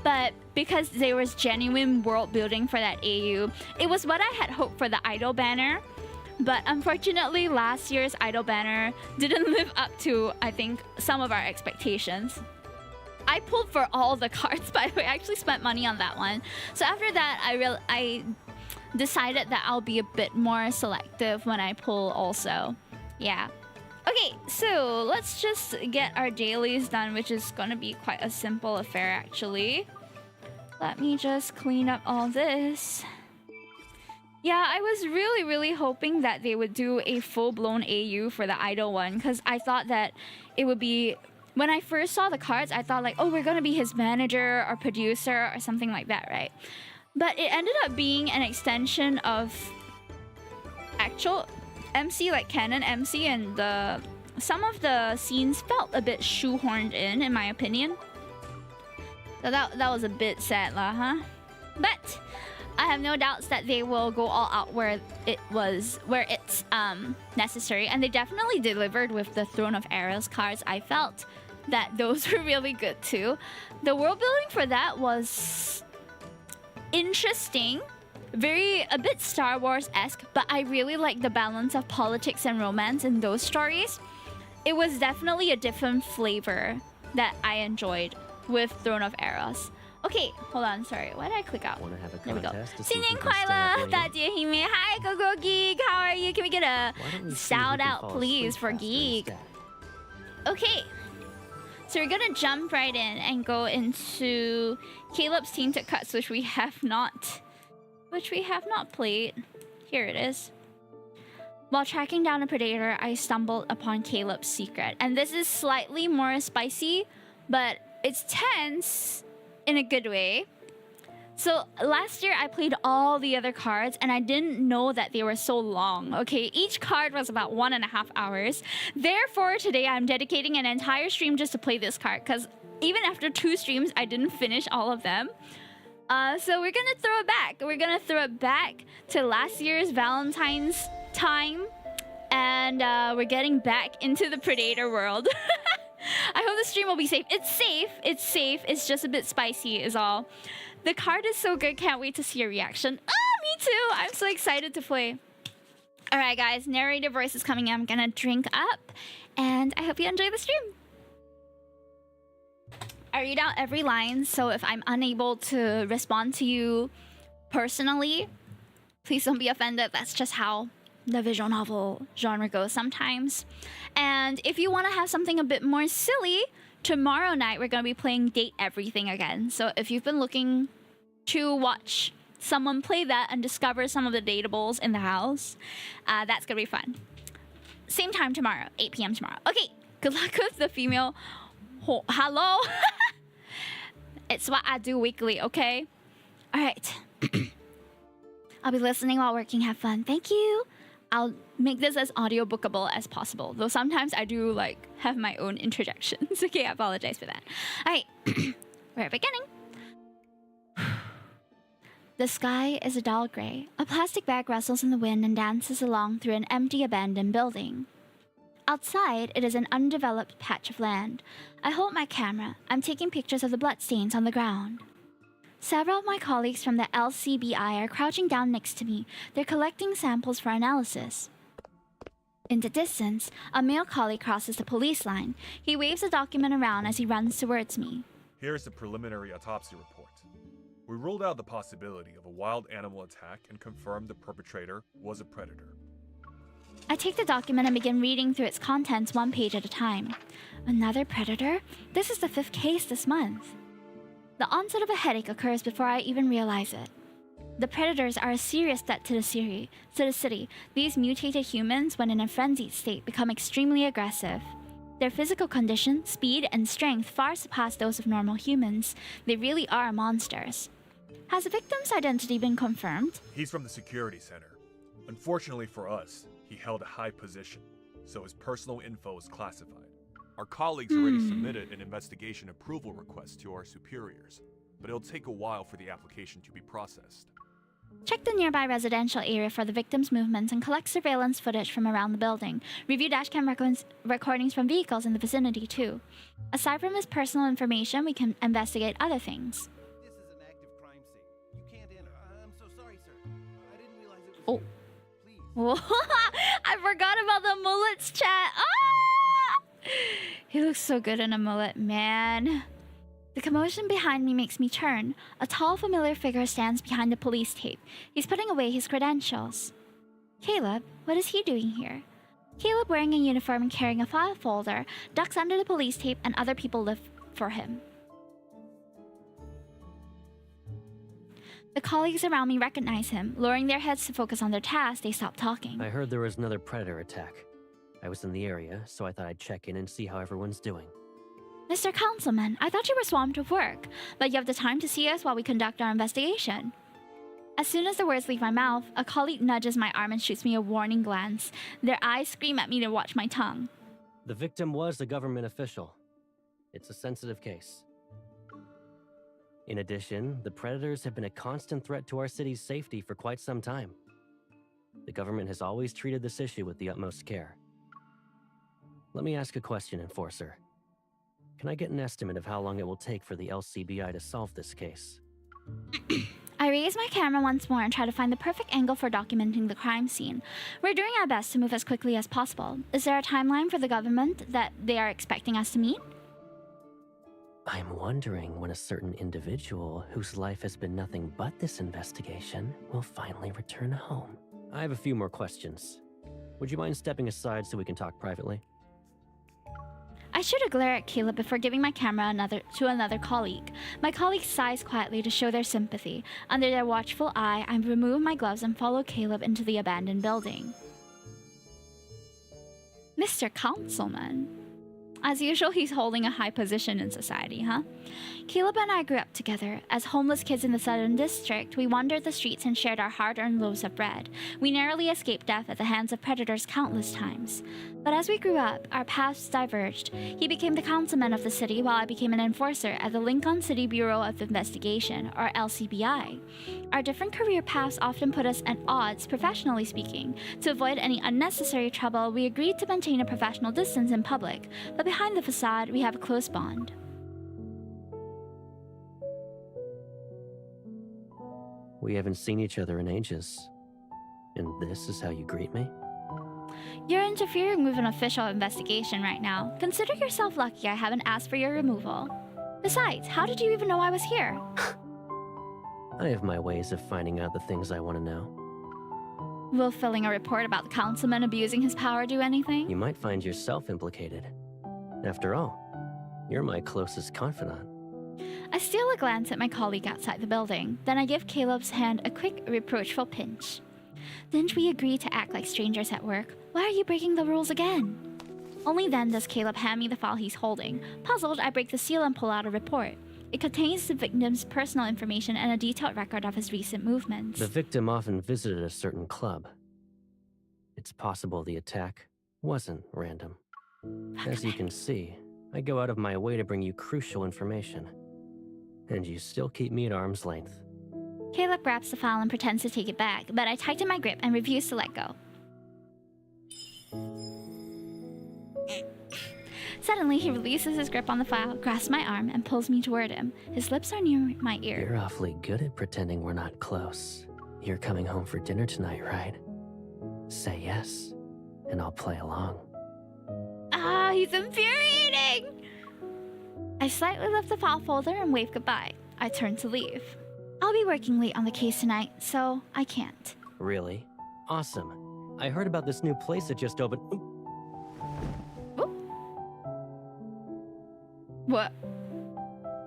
but because there was genuine world building for that AU. It was what I had hoped for the Idol banner, but unfortunately last year's Idol banner didn't live up to, I think, some of our expectations. I pulled for all the cards, by the way. I actually spent money on that one. So after that, I decided that I'll be a bit more selective when I pull also. Yeah. Okay, so let's just get our dailies done, which is gonna be quite a simple affair, actually. Let me just clean up all this. Yeah, I was really hoping that they would do a full-blown AU for the Idol one, because I thought that it would be... when I first saw the cards, I thought like, oh, we're gonna be his manager or producer or something like that, right? But it ended up being an extension of actual MC, like canon MC, and some of the scenes felt a bit shoehorned in my opinion. So that was a bit sad lah, huh? But I have no doubts that they will go all out where it's necessary, and they definitely delivered with the Throne of Arrows cards. I felt that those were really good too. The world building for that was interesting, a bit Star Wars-esque, but I really like the balance of politics and romance in those stories. It was definitely a different flavor that I enjoyed with Throne of Arrows. Okay, hold on, sorry. Why did I click out? Want to have a There we go. contest to see 新年 who can 快 stay up 乐， late? 大姐 Hime. Hi, Go Geek. How are you? Can we get a Why don't we see who shout can out, fall please, asleep for faster Geek? instead? Okay. So we're gonna jump right in and go into Caleb's Tainted Cuts, which we have not played. Here it is. While tracking down a predator, I stumbled upon Caleb's secret. And this is slightly more spicy, but it's tense in a good way. So last year I played all the other cards and I didn't know that they were so long, okay? Each card was about 1.5 hours. Therefore, today I'm dedicating an entire stream just to play this card because even after 2 streams, I didn't finish all of them. So we're gonna throw it back. We're gonna throw it back to last year's Valentine's time. And we're getting back into the Predator world. I hope the stream will be safe. It's safe. It's safe. It's just a bit spicy is all. The card is so good. Can't wait to see your reaction. Oh, me too. I'm so excited to play. All right, guys. Narrator voice is coming in. I'm going to drink up. And I hope you enjoy the stream. I read out every line. So if I'm unable to respond to you personally, please don't be offended. That's just how the visual novel genre goes sometimes. And if you want to have something a bit more silly, tomorrow night we're going to be playing Date Everything again. So if you've been looking to watch someone play that and discover some of the dateables in the house, that's going to be fun. Same time tomorrow, 8 p.m. tomorrow. Okay, good luck with the female. Hello? It's what I do weekly, okay? All right. I'll be listening while working. Have fun. Thank you. I'll make this as audiobookable as possible, though sometimes I do like have my own interjections. Okay, I apologize for that. All right, we're beginning. The sky is a dull gray. A plastic bag rustles in the wind and dances along through an empty, abandoned building. Outside, it is an undeveloped patch of land. I hold my camera. I'm taking pictures of the bloodstains on the ground. Several of my colleagues from the LCBI are crouching down next to me. They're collecting samples for analysis. In the distance, a male colleague crosses the police line. He waves a document around as he runs towards me. Here's the preliminary autopsy report. We ruled out the possibility of a wild animal attack and confirmed the perpetrator was a predator. I take the document and begin reading through its contents 1 page at a time. Another predator? This is the 5th case this month. The onset of a headache occurs before I even realize it. The predators are a serious threat to the city. These mutated humans, when in a frenzied state, become extremely aggressive. Their physical condition, speed, and strength far surpass those of normal humans. They really are monsters. Has the victim's identity been confirmed? He's from the security center. Unfortunately for us, he held a high position, so his personal info is classified. Our colleagues already submitted an investigation approval request to our superiors, but it'll take a while for the application to be processed. Check the nearby residential area for the victim's movements and collect surveillance footage from around the building. Review dashcam recordings from vehicles in the vicinity, too. Aside from his personal information, we can investigate other things. This is an active crime scene. You can't enter. I'm so sorry, sir. I didn't realize it was Oh. Please. I forgot about the mullets chat. Ah! He looks so good in a mullet, man. The commotion behind me makes me turn. A tall, familiar figure stands behind the police tape. He's putting away his credentials. Caleb, what is he doing here? Caleb, wearing a uniform and carrying a file folder, ducks under the police tape and other people look for him. The colleagues around me recognize him. Lowering their heads to focus on their task, they stop talking. I heard there was another predator attack. I was in the area, so I thought I'd check in and see how everyone's doing. Mr. Councilman, I thought you were swamped with work, but you have the time to see us while we conduct our investigation. As soon as the words leave my mouth, a colleague nudges my arm and shoots me a warning glance. Their eyes scream at me to watch my tongue. The victim was a government official. It's a sensitive case. In addition, the predators have been a constant threat to our city's safety for quite some time. The government has always treated this issue with the utmost care. Let me ask a question, Enforcer. Can I get an estimate of how long it will take for the LCBI to solve this case? I raise my camera once more and try to find the perfect angle for documenting the crime scene. We're doing our best to move as quickly as possible. Is there a timeline for the government that they are expecting us to meet? I'm wondering when a certain individual whose life has been nothing but this investigation will finally return home. I have a few more questions. Would you mind stepping aside so we can talk privately? I shoot a glare at Caleb before giving my camera to another colleague. My colleague sighs quietly to show their sympathy. Under their watchful eye, I remove my gloves and follow Caleb into the abandoned building. Mr. Councilman, As usual, he's holding a high position in society, huh? Caleb and I grew up together. As homeless kids in the Southern District, we wandered the streets and shared our hard-earned loaves of bread. We narrowly escaped death at the hands of predators countless times. But as we grew up, our paths diverged. He became the councilman of the city, while I became an enforcer at the Lincoln City Bureau of Investigation, or LCBI. Our different career paths often put us at odds, professionally speaking. To avoid any unnecessary trouble, we agreed to maintain a professional distance in public, but behind the facade, we have a close bond. We haven't seen each other in ages. And this is how you greet me? You're interfering with an official investigation right now. Consider yourself lucky I haven't asked for your removal. Besides, how did you even know I was here? I have my ways of finding out the things I want to know. Will filling a report about the councilman abusing his power do anything? You might find yourself implicated. After all, you're my closest confidant. I steal a glance at my colleague outside the building. Then I give Caleb's hand a quick, reproachful pinch. Didn't we agree to act like strangers at work? Why are you breaking the rules again? Only then does Caleb hand me the file he's holding. Puzzled, I break the seal and pull out a report. It contains the victim's personal information and a detailed record of his recent movements. The victim often visited a certain club. It's possible the attack wasn't random. As you can see, I go out of my way to bring you crucial information. And you still keep me at arm's length. Caleb grabs the file and pretends to take it back, but I tighten my grip and refuse to let go. Suddenly, he releases his grip on the file, grasps my arm, and pulls me toward him. His lips are near my ear. You're awfully good at pretending we're not close. You're coming home for dinner tonight, right? Say yes, and I'll play along. Ah, he's infuriating! I slightly lift the file folder and wave goodbye. I turn to leave. I'll be working late on the case tonight, so I can't. Really? Awesome. I heard about this new place that just opened. Ooh. What?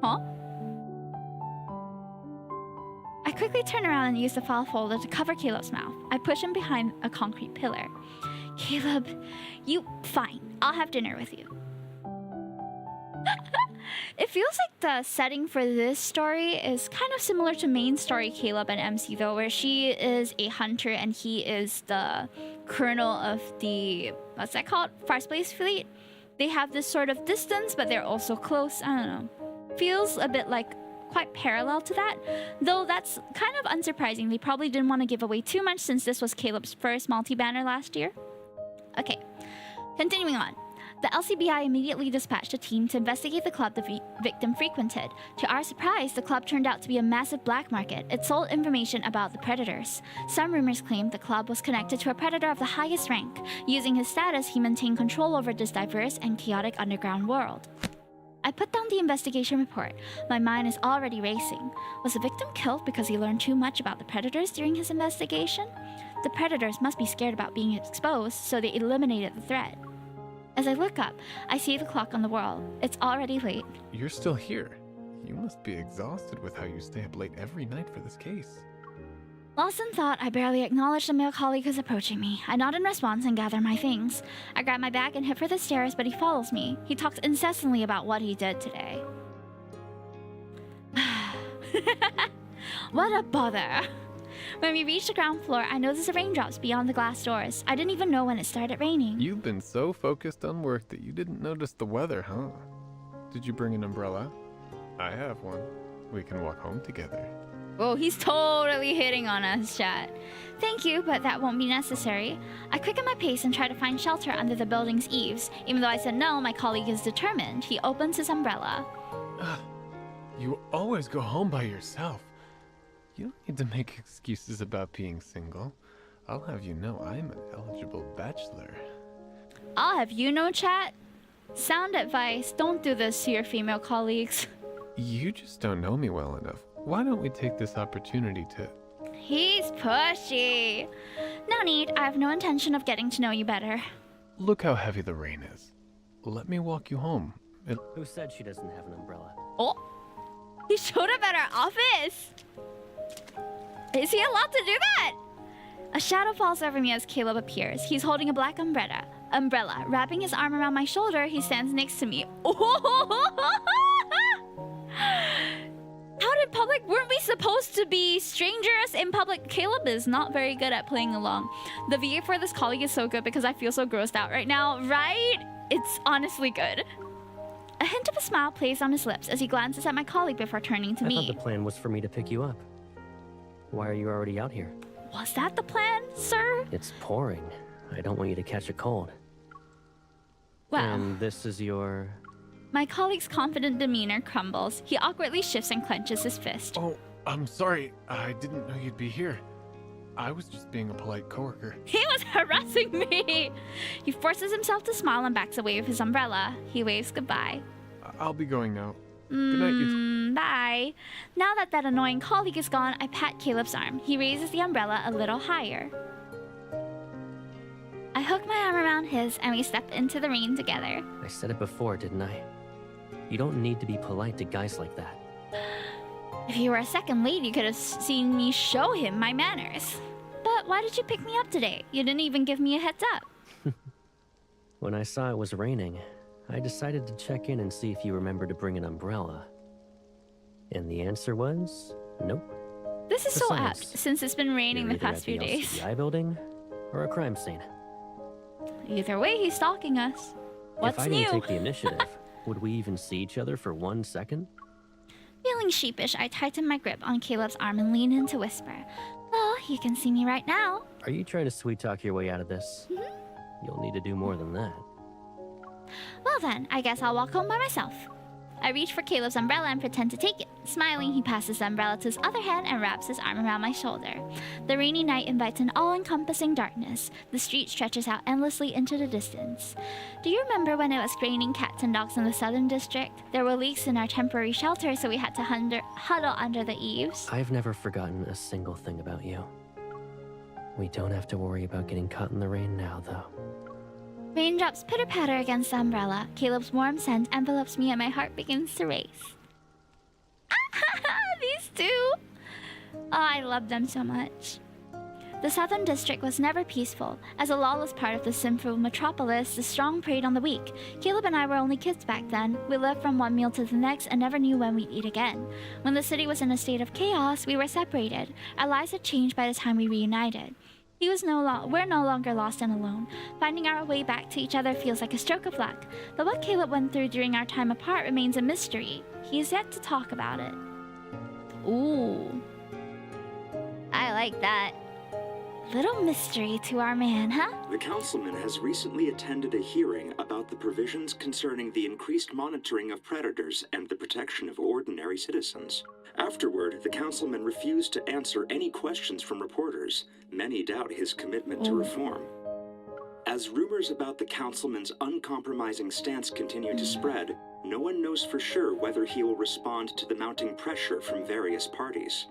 Huh? I quickly turn around and use the file folder to cover Caleb's mouth. I push him behind a concrete pillar. Caleb, fine. I'll have dinner with you. It feels like the setting for this story is kind of similar to main story Caleb and MC though, where she is a hunter and he is the colonel of the, what's that called? Fast Blaze Fleet. They have this sort of distance, but they're also close. I don't know. Feels a bit like quite parallel to that, though that's kind of unsurprising. They probably didn't want to give away too much since this was Caleb's first multi-banner last year. Okay, continuing on. The LCBI immediately dispatched a team to investigate the club the victim frequented. To our surprise, the club turned out to be a massive black market. It sold information about the predators. Some rumors claimed the club was connected to a predator of the highest rank. Using his status, he maintained control over this diverse and chaotic underground world. I put down the investigation report. My mind is already racing. Was the victim killed because he learned too much about the predators during his investigation? The predators must be scared about being exposed, so they eliminated the threat. As I look up, I see the clock on the wall. It's already late. You're still here. You must be exhausted with how you stay up late every night for this case. Lost in thought, I barely acknowledge the male colleague who's approaching me. I nod in response and gather my things. I grab my bag and head for the stairs, but he follows me. He talks incessantly about what he did today. What a bother. When we reach the ground floor, I notice the raindrops beyond the glass doors. I didn't even know when it started raining. You've been so focused on work that you didn't notice the weather, huh? Did you bring an umbrella? I have one. We can walk home together. Oh, he's totally hitting on us, chat. Thank you, but that won't be necessary. I quicken my pace and try to find shelter under the building's eaves. Even though I said no, my colleague is determined. He opens his umbrella. You always go home by yourself. You don't need to make excuses about being single. I'll have you know I'm an eligible bachelor. I'll have you know, chat. Sound advice, don't do this to your female colleagues. You just don't know me well enough. Why don't we take this opportunity to... He's pushy. No need, I have no intention of getting to know you better. Look how heavy the rain is. Let me walk you home. Who said she doesn't have an umbrella? Oh, he showed up at our office. Is he allowed to do that? A shadow falls over me as Caleb appears. He's holding a black umbrella. Wrapping his arm around my shoulder, he stands next to me. How did public... Weren't we supposed to be strangers in public? Caleb is not very good at playing along. The VA for this colleague is so good because I feel so grossed out right now, right? It's honestly good. A hint of a smile plays on his lips as he glances at my colleague before turning to I me. thought the plan was for me to pick you up. Why are you already out here? Was that the plan, sir? It's pouring. I don't want you to catch a cold. Well, And this is your... my colleague's confident demeanor crumbles. He awkwardly shifts and clenches his fist. Oh, I'm sorry. I didn't know you'd be here. I was just being a polite coworker. He was harassing me! He forces himself to smile and backs away with his umbrella. He waves goodbye. I'll be going now. Good night, you. Bye. Now that annoying colleague is gone, I pat Caleb's arm. He raises the umbrella a little higher. I hook my arm around his and we step into the rain together. I said it before, didn't I? You don't need to be polite to guys like that. If you were a second lady, you could have seen me show him my manners. But why did you pick me up today? You didn't even give me a heads up. When I saw it was raining, I decided to check in and see if you remembered to bring an umbrella. And the answer was nope. This is so Besides, apt, since it's been raining You're the either past at few the days. LCBI building or a crime scene. Either way, he's stalking us. What's if I new? didn't take the initiative, would we even see each other for 1 second? Feeling sheepish, I tighten my grip on Caleb's arm and lean in to whisper. Well, you can see me right now. Are you trying to sweet talk your way out of this? You'll need to do more than that. Well then, I guess I'll walk home by myself. I reach for Caleb's umbrella and pretend to take it. Smiling, he passes the umbrella to his other hand and wraps his arm around my shoulder. The rainy night invites an all-encompassing darkness. The street stretches out endlessly into the distance. Do you remember when it was raining cats and dogs in the Southern District? There were leaks in our temporary shelter, so we had to huddle under the eaves. I've never forgotten a single thing about you. We don't have to worry about getting caught in the rain now, though. Raindrops pitter-patter against the umbrella. Caleb's warm scent envelops me and my heart begins to race. These two! Oh, I love them so much. The Southern District was never peaceful. As a lawless part of the sinful metropolis, the strong preyed on the weak. Caleb and I were only kids back then. We lived from one meal to the next and never knew when we'd eat again. When the city was in a state of chaos, we were separated. Our lives had changed by the time we reunited. We're no longer lost and alone. Finding our way back to each other feels like a stroke of luck. But what Caleb went through during our time apart remains a mystery. He is yet to talk about it. Ooh. I like that. Little mystery to our man, huh? The councilman has recently attended a hearing about the provisions concerning the increased monitoring of predators and the protection of ordinary citizens. Afterward, the councilman refused to answer any questions from reporters. Many doubt his commitment to reform. As rumors about the councilman's uncompromising stance continue to spread, no one knows for sure whether he will respond to the mounting pressure from various parties.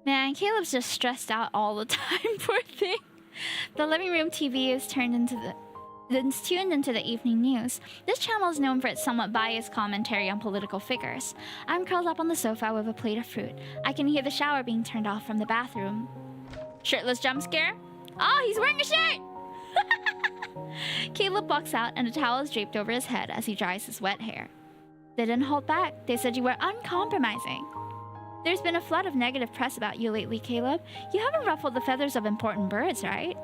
Man, Caleb's just stressed out all the time, poor thing. The living room TV is tuned into the evening news. This channel is known for its somewhat biased commentary on political figures. I'm curled up on the sofa with a plate of fruit. I can hear the shower being turned off from the bathroom. Shirtless jump scare? Oh, he's wearing a shirt! Caleb walks out and a towel is draped over his head as he dries his wet hair. They didn't hold back. They said you were uncompromising. There's been a flood of negative press about you lately, Caleb. You haven't ruffled the feathers of important birds, right?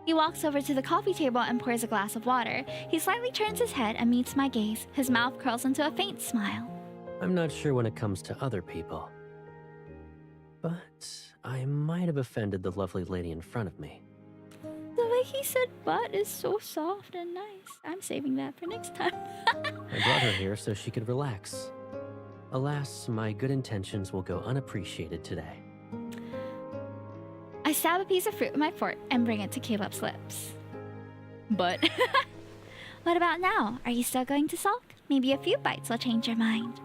He walks over to the coffee table and pours a glass of water. He slightly turns his head and meets my gaze. His mouth curls into a faint smile. I'm not sure when it comes to other people. But I might have offended the lovely lady in front of me. The way he said butt is so soft and nice. I'm saving that for next time. I brought her here so she could relax. Alas, my good intentions will go unappreciated today. I stab a piece of fruit with my fork and bring it to Caleb's lips. But what about now? Are you still going to sulk? Maybe a few bites will change your mind.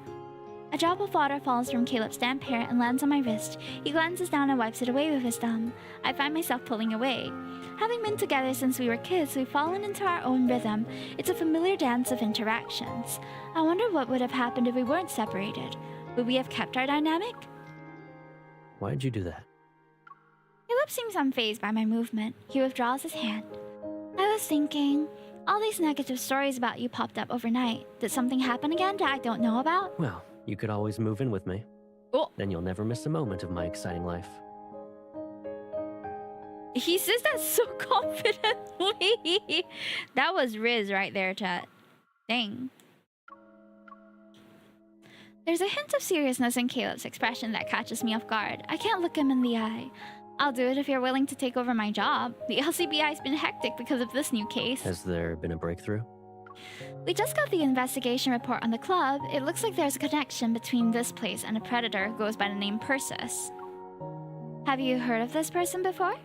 A drop of water falls from Caleb's damp hair and lands on my wrist. He glances down and wipes it away with his thumb. I find myself pulling away. Having been together since we were kids, we've fallen into our own rhythm. It's a familiar dance of interactions. I wonder what would have happened if we weren't separated. Would we have kept our dynamic? Why'd you do that? It Caleb seems unfazed by my movement. He withdraws his hand. I was thinking, all these negative stories about you popped up overnight. Did something happen again that I don't know about? Well, you could always move in with me. Oh. Then you'll never miss a moment of my exciting life. He says that so confidently. That was Riz right there, chat. Dang. There's a hint of seriousness in Caleb's expression that catches me off guard. I can't look him in the eye. I'll do it if you're willing to take over my job. The LCBI's been hectic because of this new case. Has there been a breakthrough? We just got the investigation report on the club. It looks like there's a connection between this place and a predator who goes by the name Persis. Have you heard of this person before?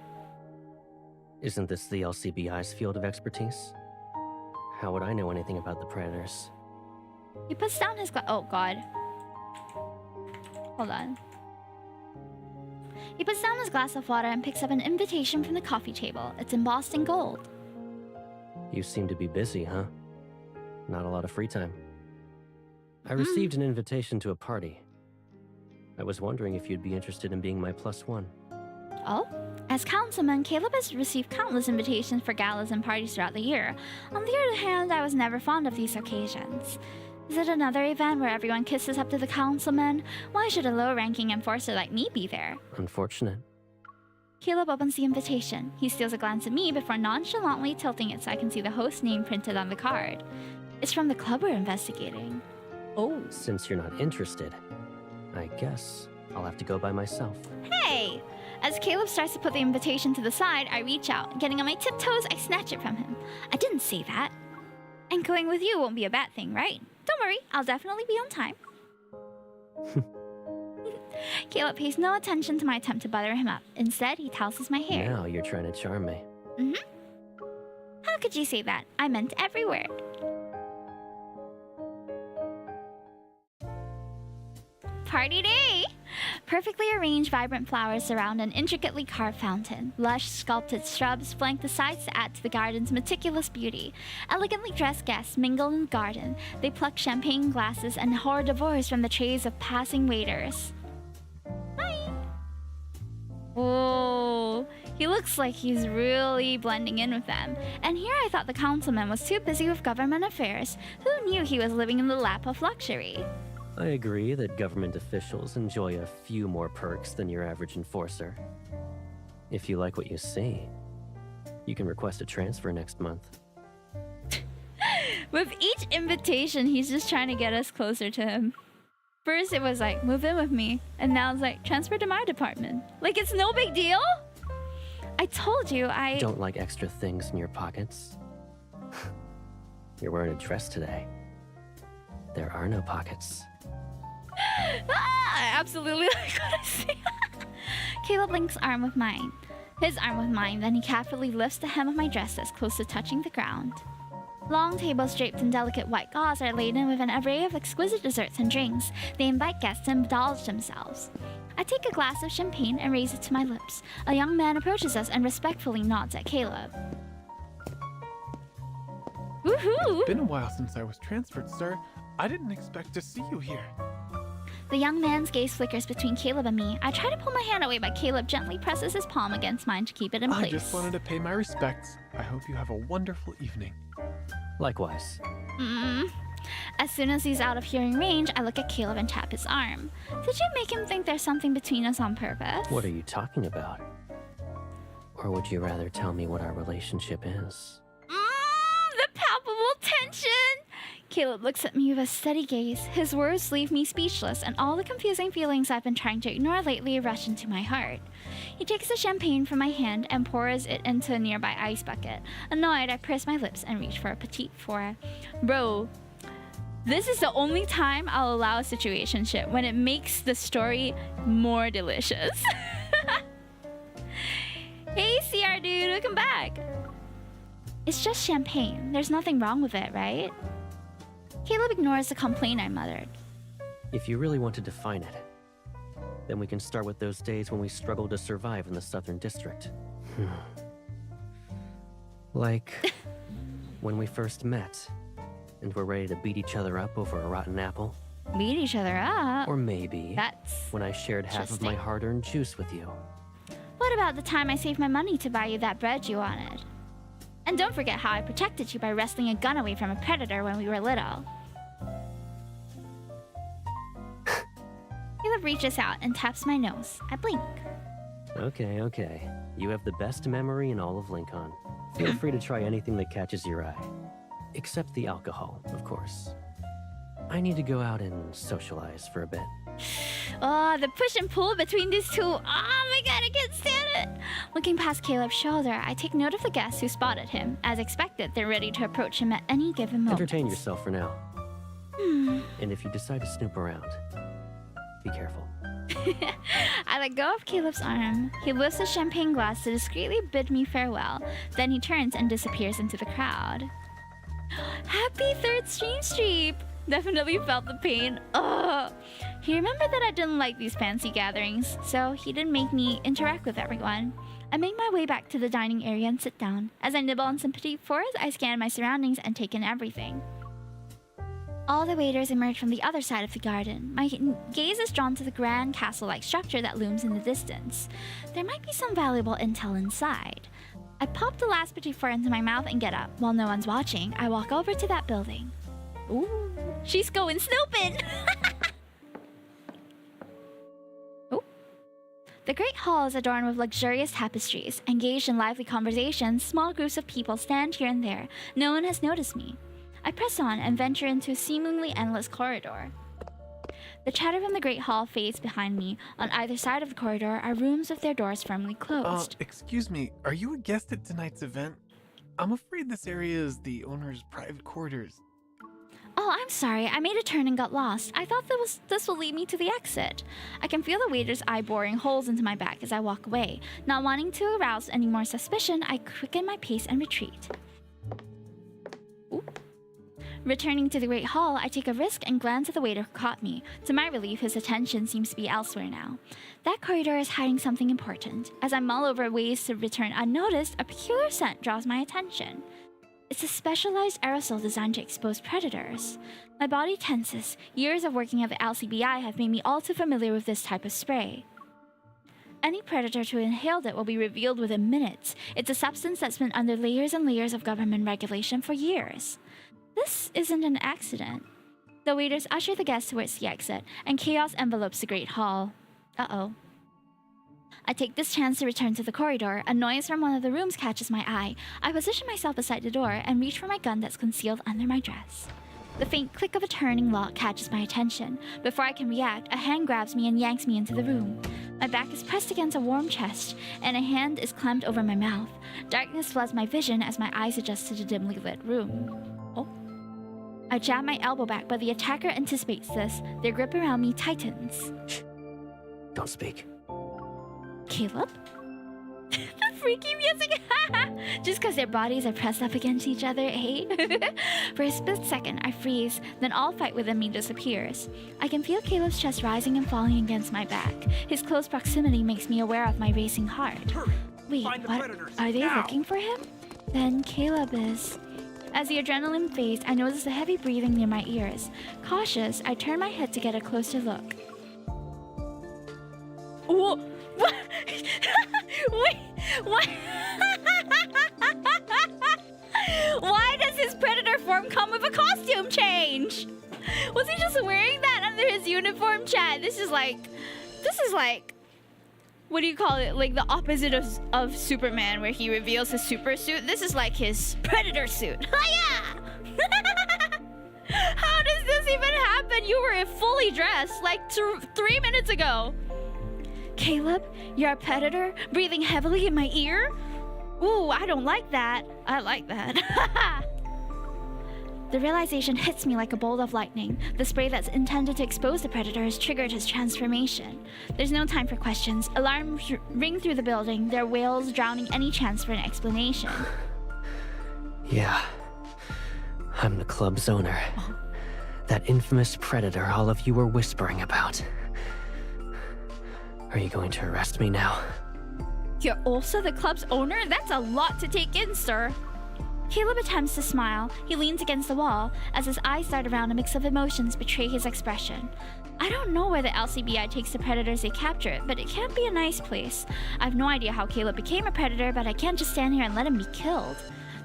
Isn't this the LCBI's field of expertise? How would I know anything about the predators? He puts down his oh god. Hold on. He puts down his glass of water and picks up an invitation from the coffee table. It's embossed in gold. You seem to be busy, huh? Not a lot of free time. I received an invitation to a party. I was wondering if you'd be interested in being my +1. Oh? As councilman, Caleb has received countless invitations for galas and parties throughout the year. On the other hand, I was never fond of these occasions. Is it another event where everyone kisses up to the councilman? Why should a low-ranking enforcer like me be there? Unfortunate. Caleb opens the invitation. He steals a glance at me before nonchalantly tilting it so I can see the host name printed on the card. It's from the club we're investigating. Oh. Since you're not interested, I guess I'll have to go by myself. Hey! As Caleb starts to put the invitation to the side, I reach out. Getting on my tiptoes, I snatch it from him. I didn't say that. And going with you won't be a bad thing, right? Don't worry, I'll definitely be on time. Caleb pays no attention to my attempt to butter him up. Instead, he touses my hair. Now you're trying to charm me. How could you say that? I meant every word. Party day! Perfectly arranged vibrant flowers surround an intricately carved fountain. Lush, sculpted shrubs flank the sides to add to the garden's meticulous beauty. Elegantly dressed guests mingle in the garden. They pluck champagne glasses and hors d'oeuvres from the trays of passing waiters. Hi! Oh, he looks like he's really blending in with them. And here I thought the councilman was too busy with government affairs. Who knew he was living in the lap of luxury? I agree that government officials enjoy a few more perks than your average enforcer. If you like what you see, you can request a transfer next month. With each invitation, he's just trying to get us closer to him. First it was like, move in with me, and now it's like, transfer to my department. Like, it's no big deal? I told you, I don't like extra things in your pockets. You're wearing a dress today. There are no pockets. I absolutely like what I see. Caleb links his arm with mine, then he carefully lifts the hem of my dress that's close to touching the ground. Long tables draped in delicate white gauze are laden with an array of exquisite desserts and drinks. They invite guests to indulge themselves. I take a glass of champagne and raise it to my lips. A young man approaches us and respectfully nods at Caleb. Woohoo! It's been a while since I was transferred, sir. I didn't expect to see you here. The young man's gaze flickers between Caleb and me. I try to pull my hand away, but Caleb gently presses his palm against mine to keep it in place. I just wanted to pay my respects. I hope you have a wonderful evening. Likewise. As soon as he's out of hearing range, I look at Caleb and tap his arm. Did you make him think there's something between us on purpose? What are you talking about? Or would you rather tell me what our relationship is? The palpable tension! Caleb looks at me with a steady gaze. His words leave me speechless, and all the confusing feelings I've been trying to ignore lately rush into my heart. He takes the champagne from my hand and pours it into a nearby ice bucket. Annoyed, I press my lips and reach for a petite four. Bro, this is the only time I'll allow a situationship, when it makes the story more delicious. Hey CR dude, welcome back! It's just champagne. There's nothing wrong with it, right? Caleb ignores the complaint I muttered. If you really want to define it, then we can start with those days when we struggled to survive in the Southern District. Like when we first met and were ready to beat each other up over a rotten apple. Beat each other up? Or maybe That's when I shared half of my hard-earned juice with you. What about the time I saved my money to buy you that bread you wanted? And don't forget how I protected you by wresting a gun away from a predator when we were little. Caleb reaches out and taps my nose. I blink. Okay, okay. You have the best memory in all of Lincoln. Feel free to try anything that catches your eye. Except the alcohol, of course. I need to go out and socialize for a bit. Oh, the push and pull between these two. Oh my god, I can't stand it. Looking past Caleb's shoulder, I take note of the guests who spotted him. As expected, they're ready to approach him at any given moment. Entertain yourself for now. And if you decide to snoop around, be careful. I let go of Caleb's arm. He lifts a champagne glass to discreetly bid me farewell. Then he turns and disappears into the crowd. Happy third stream! Definitely felt the pain. Ugh. He remembered that I didn't like these fancy gatherings, so he didn't make me interact with everyone. I make my way back to the dining area and sit down. As I nibble on some petit fours, I scan my surroundings and take in everything. All the waiters emerge from the other side of the garden. My gaze is drawn to the grand castle-like structure that looms in the distance. There might be some valuable intel inside. I pop the last petit four into my mouth and get up. While no one's watching, I walk over to that building. Ooh, she's going snooping! Oh. The Great Hall is adorned with luxurious tapestries. Engaged in lively conversations, small groups of people stand here and there. No one has noticed me. I press on and venture into a seemingly endless corridor. The chatter from the Great Hall fades behind me. On either side of the corridor are rooms with their doors firmly closed. Excuse me, are you a guest at tonight's event? I'm afraid this area is the owner's private quarters. Oh, I'm sorry. I made a turn and got lost. I thought this will lead me to the exit. I can feel the waiter's eye boring holes into my back as I walk away. Not wanting to arouse any more suspicion, I quicken my pace and retreat. Ooh. Returning to the Great Hall, I take a risk and glance at the waiter who caught me. To my relief, his attention seems to be elsewhere now. That corridor is hiding something important. As I mull over ways to return unnoticed, a peculiar scent draws my attention. It's a specialized aerosol designed to expose predators. My body tenses. Years of working at the LCBI have made me all too familiar with this type of spray. Any predator who inhaled it will be revealed within minutes. It's a substance that's been under layers and layers of government regulation for years. This isn't an accident. The waiters usher the guests towards the exit, and chaos envelopes the Great Hall. Uh-oh. I take this chance to return to the corridor. A noise from one of the rooms catches my eye. I position myself beside the door and reach for my gun that's concealed under my dress. The faint click of a turning lock catches my attention. Before I can react, a hand grabs me and yanks me into the room. My back is pressed against a warm chest, and a hand is clamped over my mouth. Darkness floods my vision as my eyes adjust to the dimly lit room. Oh. I jab my elbow back, but the attacker anticipates this. Their grip around me tightens. Shh. Don't speak. Caleb? The freaky music! Just because their bodies are pressed up against each other, eh? For a split second, I freeze, then all fight within me disappears. I can feel Caleb's chest rising and falling against my back. His close proximity makes me aware of my racing heart. Hurry! Wait, Find the what? predators, Are they now! looking for him? Then Caleb is... As the adrenaline fades, I notice the heavy breathing near my ears. Cautious, I turn my head to get a closer look. Whoa! What? Wait, what? Why does his predator form come with a costume change? Was he just wearing that under his uniform, Chad? This is like, what do you call it? Like the opposite of Superman, where he reveals his super suit. This is like his predator suit. Hiya! How does this even happen? You were fully dressed like 3 minutes ago. Caleb, you're a predator breathing heavily in my ear? Ooh, I don't like that. I like that. The realization hits me like a bolt of lightning. The spray that's intended to expose the predator has triggered his transformation. There's no time for questions. Alarms ring through the building, their wails drowning any chance for an explanation. Yeah. I'm the club's owner. That infamous predator all of you were whispering about. Are you going to arrest me now? You're also the club's owner? That's a lot to take in, sir. Caleb attempts to smile. He leans against the wall. As his eyes dart around, a mix of emotions betray his expression. I don't know where the LCBI takes the predators they capture, but it can't be a nice place. I have no idea how Caleb became a predator, but I can't just stand here and let him be killed.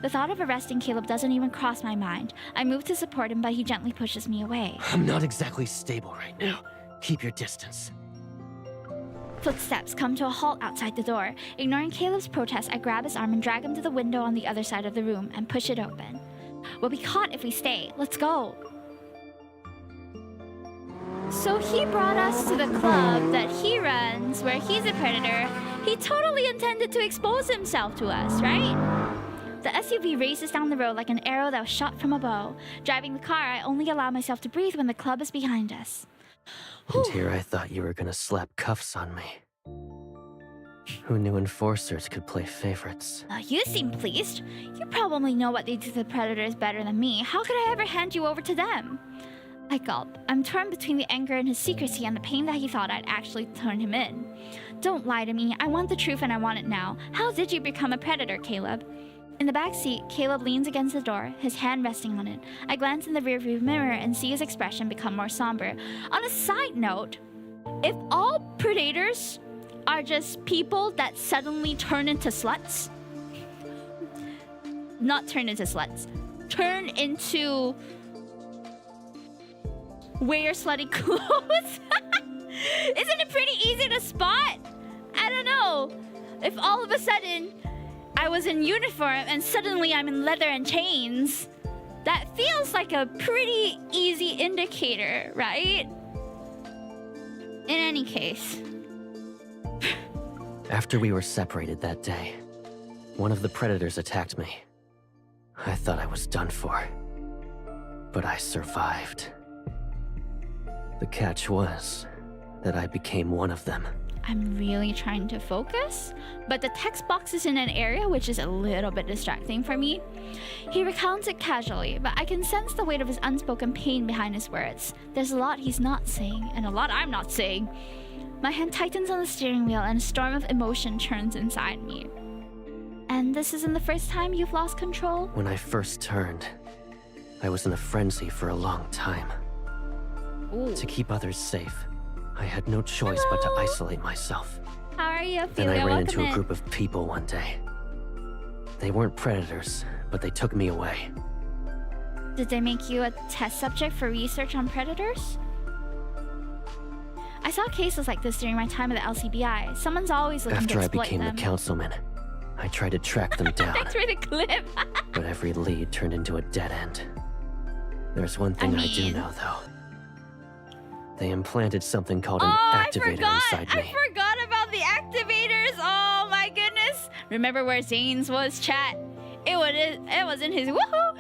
The thought of arresting Caleb doesn't even cross my mind. I move to support him, but he gently pushes me away. I'm not exactly stable right now. Keep your distance. Footsteps come to a halt outside the door. Ignoring Caleb's protest, I grab his arm and drag him to the window on the other side of the room and push it open. We'll be caught if we stay. Let's go. So he brought us to the club that he runs, where he's a predator. He totally intended to expose himself to us, right? The SUV races down the road like an arrow that was shot from a bow. Driving the car, I only allow myself to breathe when the club is behind us. And here I thought you were gonna slap cuffs on me. Who knew enforcers could play favorites? You seem pleased. You probably know what they do to the predators better than me. How could I ever hand you over to them? I gulp. I'm torn between the anger and his secrecy and the pain that he thought I'd actually turn him in. Don't lie to me. I want the truth and I want it now. How did you become a predator, Caleb? In the back seat, Caleb leans against the door, his hand resting on it. I glance in the rearview mirror and see his expression become more somber. On a side note, if all predators are just people that suddenly turn into sluts, not turn into sluts, turn into wear slutty clothes, isn't it pretty easy to spot? I don't know. If all of a sudden I was in uniform and suddenly I'm in leather and chains, that feels like a pretty easy indicator, right? In any case. After we were separated that day, one of the predators attacked me. I thought I was done for, but I survived. The catch was that I became one of them. I'm really trying to focus, but the text box is in an area which is a little bit distracting for me. He recounts it casually, but I can sense the weight of his unspoken pain behind his words. There's a lot he's not saying, and a lot I'm not saying. My hand tightens on the steering wheel and a storm of emotion churns inside me. And this isn't the first time you've lost control? When I first turned, I was in a frenzy for a long time. Ooh. To keep others safe, I had no choice but to isolate myself. How are you Then feeling? I ran Welcome into in. a group of people one day. They weren't predators, but they took me away. Did they make you a test subject for research on predators? I saw cases like this during my time at the LCBI. Someone's always looking After to I exploit became them. the councilman, I tried to track them down, Thanks for the clip. but every lead turned into a dead end. There's one thing I do know, though. They implanted something called an activator inside me. I forgot about the activators. Oh my goodness. Remember where Zane's was, chat? It was in his woohoo.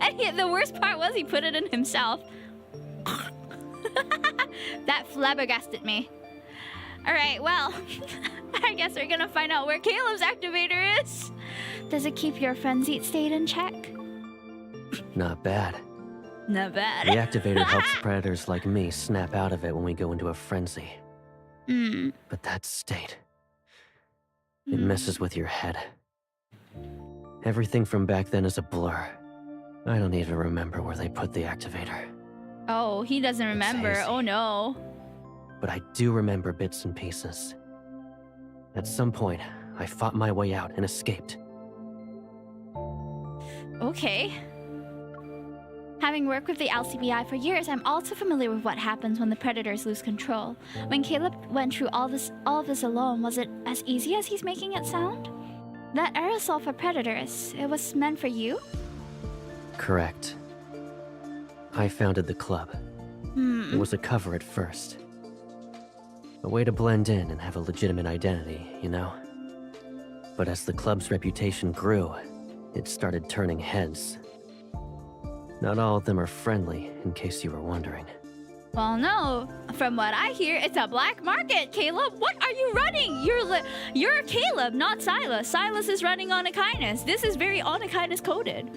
And the worst part was he put it in himself. That flabbergasted me. Alright, well, I guess we're gonna find out where Caleb's activator is. Does it keep your frenzied state in check? Not bad. Not bad. The activator helps predators like me snap out of it when we go into a frenzy. But that state, it messes with your head. Everything from back then is a blur. I don't even remember where they put the activator. Oh, he doesn't remember. hazy. Oh no. But I do remember bits and pieces. At some point, I fought my way out and escaped. Okay. Having worked with the LCBI for years, I'm also familiar with what happens when the predators lose control. When Caleb went through all of this alone, was it as easy as he's making it sound? That aerosol for predators, it was meant for you? Correct. I founded the club. It was a cover at first. A way to blend in and have a legitimate identity, you know? But as the club's reputation grew, it started turning heads. Not all of them are friendly, in case you were wondering. Well, no. From what I hear, it's a black market, Caleb. What are you running? You're Caleb, not Silas. Silas is running on a kindness. This is very on a kindness coded.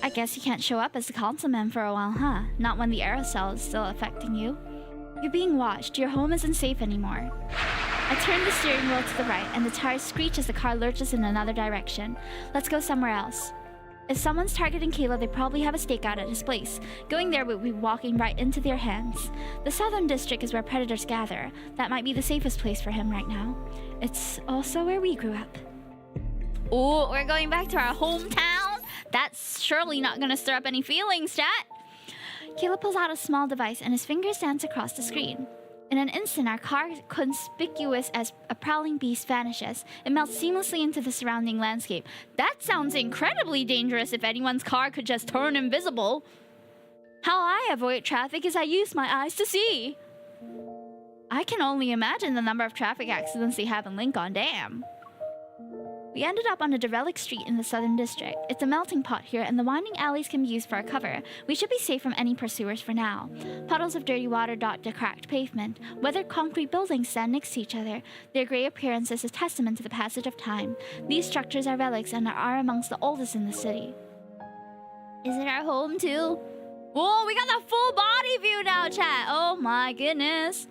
I guess you can't show up as the councilman for a while, huh? Not when the aerosol is still affecting you. You're being watched. Your home isn't safe anymore. I turn the steering wheel to the right, and the tires screech as the car lurches in another direction. Let's go somewhere else. If someone's targeting Caleb, they probably have a stakeout at his place. Going there would be walking right into their hands. The Southern District is where predators gather. That might be the safest place for him right now. It's also where we grew up. Oh, we're going back to our hometown? That's surely not gonna stir up any feelings, chat. Caleb pulls out a small device and his fingers dance across the screen. In an instant, our car, conspicuous as a prowling beast, vanishes. It melts seamlessly into the surrounding landscape. That sounds incredibly dangerous if anyone's car could just turn invisible. How I avoid traffic is I use my eyes to see. I can only imagine the number of traffic accidents they have in Lincoln, damn. We ended up on a derelict street in the Southern District. It's a melting pot here, and the winding alleys can be used for a cover. We should be safe from any pursuers for now. Puddles of dirty water dot the cracked pavement. Weathered concrete buildings stand next to each other. Their gray appearance is a testament to the passage of time. These structures are relics and are amongst the oldest in the city. Is it our home too? Whoa, we got the full body view now, chat. Oh my goodness.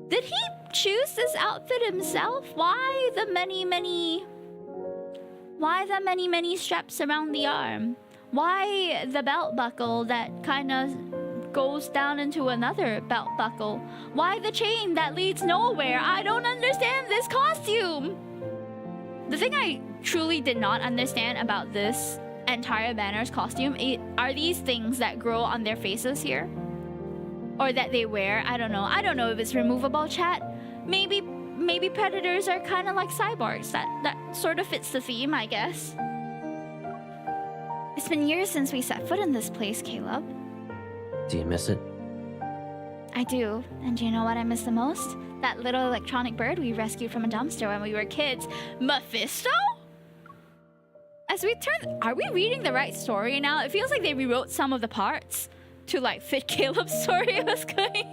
Did he choose this outfit himself? Why the many straps around the arm? Why the belt buckle that kind of goes down into another belt buckle? Why the chain that leads nowhere? I don't understand this costume. The thing I truly did not understand about this entire banner's costume are these things that grow on their faces here. Or that they wear. I don't know. I don't know if it's removable, chat. Maybe predators are kind of like cyborgs. That sort of fits the theme, I guess. It's been years since we set foot in this place, Caleb. Do you miss it? I do. And do you know what I miss the most? That little electronic bird we rescued from a dumpster when we were kids. Mephisto? As we turn... Are we reading the right story now? It feels like they rewrote some of the parts to like fit Caleb's story. Was going.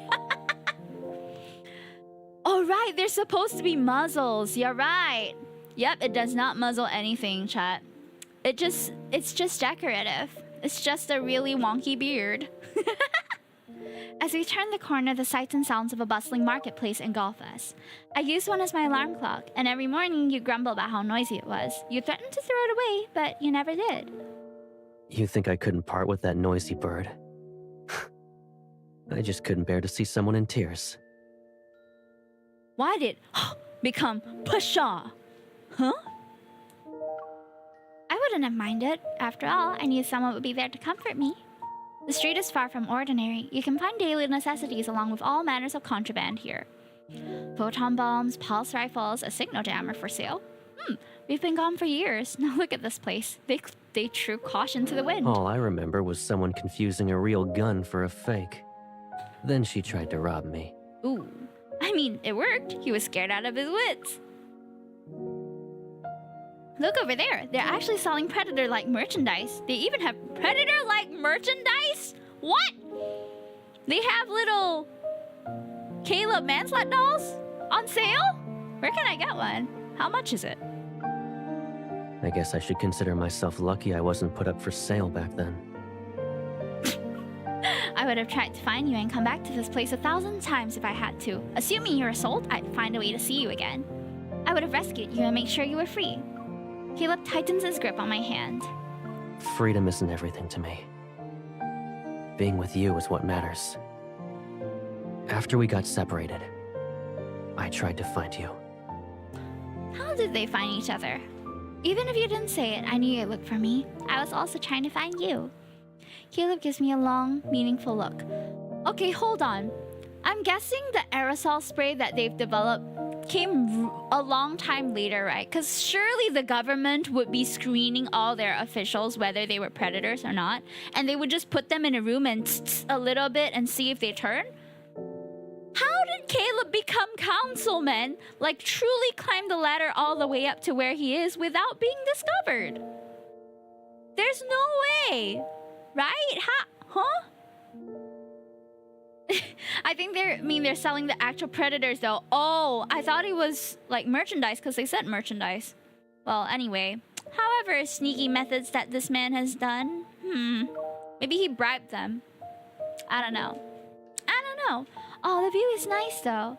Oh right, they're supposed to be muzzles. You're right. Yep, it does not muzzle anything, chat. It's just decorative. It's just a really wonky beard. As we turn the corner, the sights and sounds of a bustling marketplace engulf us. I used one as my alarm clock, and every morning you grumble about how noisy it was. You threatened to throw it away, but you never did. You think I couldn't part with that noisy bird? I just couldn't bear to see someone in tears. Why did become Pasha? Huh? I wouldn't have minded. After all, I knew someone would be there to comfort me. The street is far from ordinary. You can find daily necessities along with all manners of contraband here. Photon bombs, pulse rifles, a signal jammer for sale. We've been gone for years. Now look at this place. They threw caution to the wind. All I remember was someone confusing a real gun for a fake. Then she tried to rob me. Ooh. I mean, it worked. He was scared out of his wits. Look over there. They're actually selling Predator-like merchandise. They even have Predator-like merchandise? What? They have little Caleb Manslet dolls on sale? Where can I get one? How much is it? I guess I should consider myself lucky I wasn't put up for sale back then. I would have tried to find you and come back to this place 1,000 times if I had to. Assuming you're a soul, I'd find a way to see you again. I would have rescued you and made sure you were free. Caleb tightens his grip on my hand. Freedom isn't everything to me. Being with you is what matters. After we got separated, I tried to find you. How did they find each other? Even if you didn't say it, I knew you'd look for me. I was also trying to find you. Caleb gives me a long, meaningful look. Okay, hold on. I'm guessing the aerosol spray that they've developed came a long time later, right? Because surely the government would be screening all their officials, whether they were predators or not, and they would just put them in a room and a little bit and see if they turn. How did Caleb become councilman? Like, truly climb the ladder all the way up to where he is without being discovered? There's no way, right? Huh? I think they're selling the actual predators though. Oh, I thought it was like merchandise because they said merchandise. Well, anyway. However, sneaky methods that this man has done. Maybe he bribed them. I don't know. Oh, the view is nice though.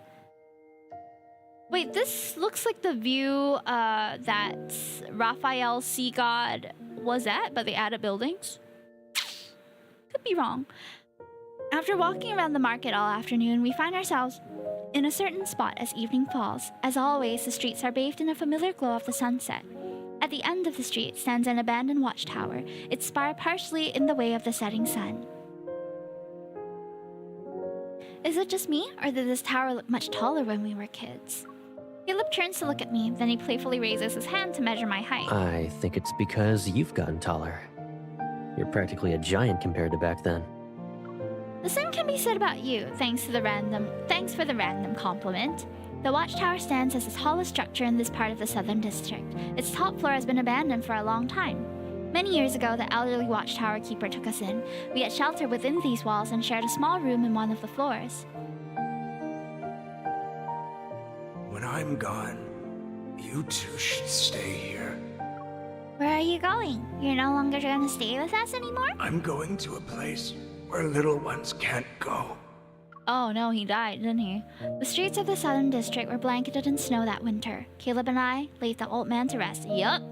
Wait, this looks like the view that Raphael's sea god was at, but they added buildings. Could be wrong. After walking around the market all afternoon, we find ourselves in a certain spot as evening falls. As always, the streets are bathed in a familiar glow of the sunset. At the end of the street stands an abandoned watchtower, its spire partially in the way of the setting sun. Is it just me, or did this tower look much taller when we were kids? Caleb turns to look at me, then he playfully raises his hand to measure my height. I think it's because you've gotten taller. You're practically a giant compared to back then. The same can be said about you, thanks for the random compliment. The watchtower stands as the tallest structure in this part of the Southern District. Its top floor has been abandoned for a long time. Many years ago, the elderly watchtower keeper took us in. We had shelter within these walls and shared a small room in one of the floors. When I'm gone, you two should stay here. Where are you going? You're no longer going to stay with us anymore? I'm going to a place where little ones can't go. Oh no, he died, didn't he? The streets of the Southern District were blanketed in snow that winter. Caleb and I laid the old man to rest. Yup.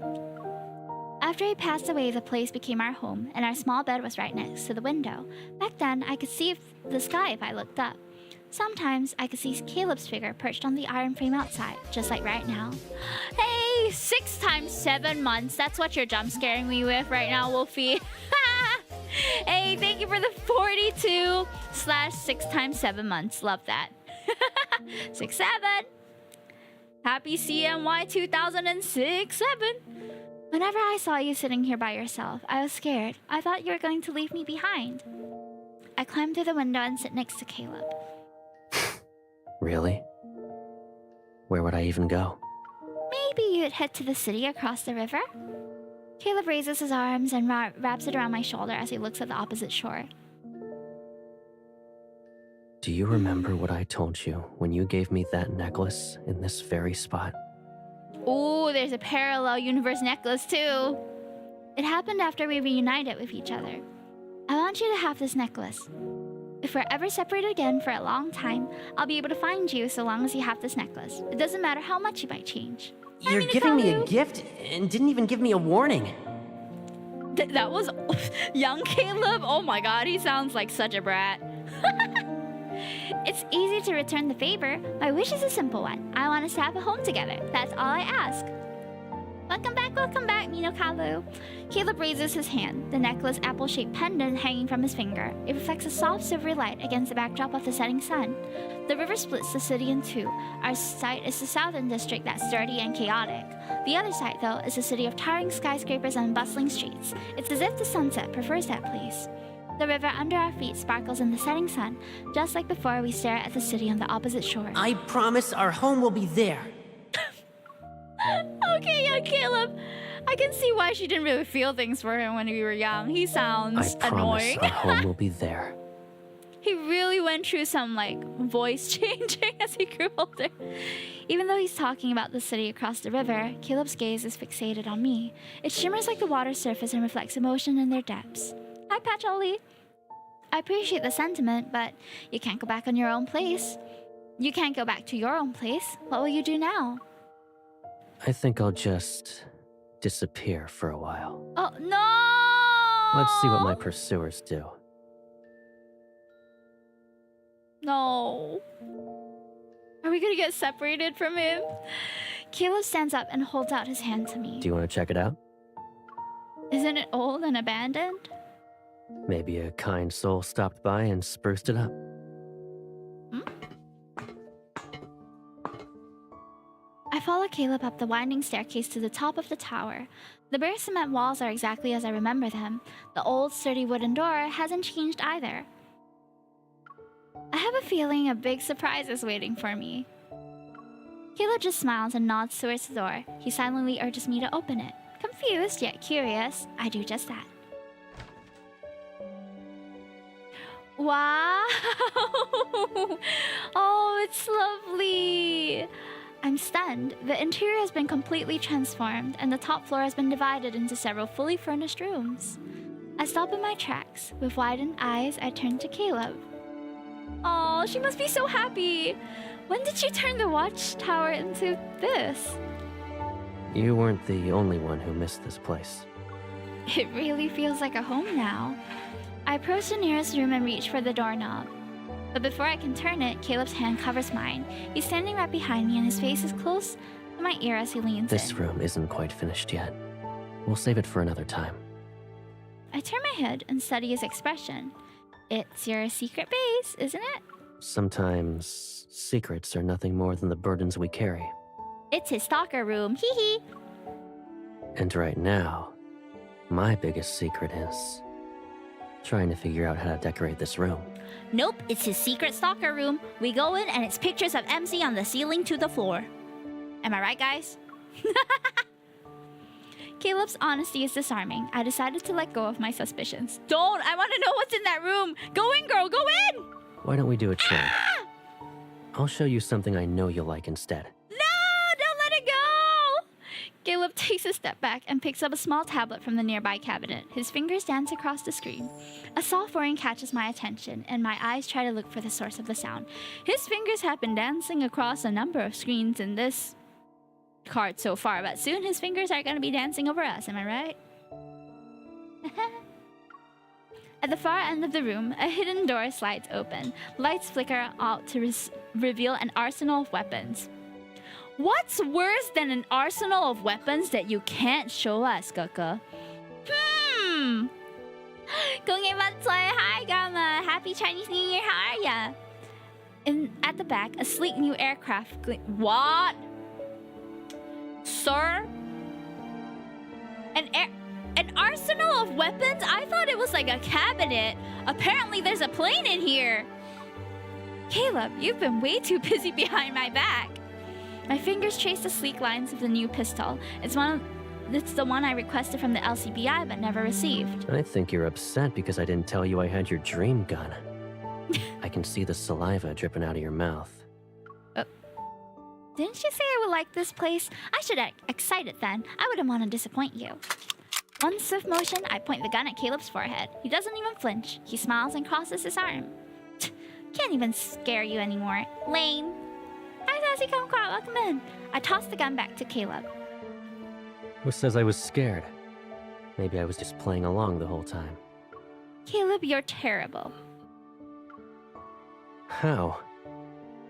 After he passed away, the place became our home, and our small bed was right next to the window. Back then, I could see the sky if I looked up. Sometimes, I could see Caleb's figure perched on the iron frame outside, just like right now. Hey, 6 times 7 months. That's what you're jump scaring me with right now, Wolfie. Hey, thank you for the 42/6 times 7 months. Love that. 6-7. Happy CMY 2006-7. Whenever I saw you sitting here by yourself, I was scared. I thought you were going to leave me behind. I climbed through the window and sit next to Caleb. Really? Where would I even go? Maybe you'd head to the city across the river? Caleb raises his arms and wraps it around my shoulder as he looks at the opposite shore. Do you remember what I told you when you gave me that necklace in this very spot? Ooh, there's a parallel universe necklace too. It happened after we reunited with each other. I want you to have this necklace. If we're ever separated again for a long time, I'll be able to find you so long as you have this necklace. It doesn't matter how much you might change. You're giving me a gift and didn't even give me a warning. That was young Caleb? Oh my god, he sounds like such a brat. It's easy to return the favor. My wish is a simple one. I want us to have a home together. That's all I ask. Welcome back, Minokalu. Caleb raises his hand, the necklace apple-shaped pendant hanging from his finger. It reflects a soft silvery light against the backdrop of the setting sun. The river splits the city in two. Our site is the Southern District that's dirty and chaotic. The other side, though, is a city of towering skyscrapers and bustling streets. It's as if the sunset prefers that place. The river under our feet sparkles in the setting sun, just like before we stare at the city on the opposite shore. I promise our home will be there. Okay, young Caleb. I can see why she didn't really feel things for him when we were young. He sounds annoying. I promise our home will be there. He really went through some, voice changing as he grew older. Even though he's talking about the city across the river, Caleb's gaze is fixated on me. It shimmers like the water's surface and reflects emotion in their depths. Hi, Patchouli. I appreciate the sentiment, but you can't go back on your own place. You can't go back to your own place. What will you do now? I think I'll just disappear for a while. Oh, no! Let's see what my pursuers do. No. Are we gonna get separated from him? Caleb stands up and holds out his hand to me. Do you want to check it out? Isn't it old and abandoned? Maybe a kind soul stopped by and spruced it up. I follow Caleb up the winding staircase to the top of the tower. The bare cement walls are exactly as I remember them. The old, sturdy wooden door hasn't changed either. I have a feeling a big surprise is waiting for me. Caleb just smiles and nods towards the door. He silently urges me to open it. Confused yet curious, I do just that. Wow! Oh, it's lovely! I'm stunned. The interior has been completely transformed, and the top floor has been divided into several fully furnished rooms. I stop in my tracks. With widened eyes, I turn to Caleb. Oh, she must be so happy! When did you turn the watchtower into this? You weren't the only one who missed this place. It really feels like a home now. I approach the nearest room and reach for the doorknob. But before I can turn it, Caleb's hand covers mine. He's standing right behind me and his face is close to my ear as he leans This in. room isn't quite finished yet. We'll save it for another time. I turn my head and study his expression. It's your secret base, isn't it? Sometimes secrets are nothing more than the burdens we carry. It's his stalker room, hee hee. And right now, my biggest secret is trying to figure out how to decorate this room. Nope, it's his secret stalker room. We go in and it's pictures of MC on the ceiling to the floor. Am I right, guys? Caleb's honesty is disarming. I decided to let go of my suspicions. Don't! I want to know what's in that room! Go in, girl, go in! Why don't we do a trade? I'll show you something I know you'll like instead. No! Don't let it go! Caleb takes a step back and picks up a small tablet from the nearby cabinet. His fingers dance across the screen. A soft whirring catches my attention, and my eyes try to look for the source of the sound. His fingers have been dancing across a number of screens in this card so far, but soon his fingers are going to be dancing over us, am I right? At the far end of the room, a hidden door slides open. Lights flicker out to reveal an arsenal of weapons. What's worse than an arsenal of weapons that you can't show us, Gege? Hi, Gamma. Happy Chinese New Year. How are ya? At the back, a sleek new aircraft. What? Sir? An arsenal of weapons? I thought it was like a cabinet. Apparently there's a plane in here. Caleb, you've been way too busy behind my back. My fingers trace the sleek lines of the new pistol. It's the one I requested from the LCBI but never received. I think you're upset because I didn't tell you I had your dream gun. I can see the saliva dripping out of your mouth. Didn't you say I would like this place? I should act excited then. I wouldn't want to disappoint you. One swift motion, I point the gun at Caleb's forehead. He doesn't even flinch. He smiles and crosses his arm. Can't even scare you anymore. Lame. Hi, Sassy Kumquat. Welcome in. I toss the gun back to Caleb. Who says I was scared? Maybe I was just playing along the whole time. Caleb, you're terrible. How?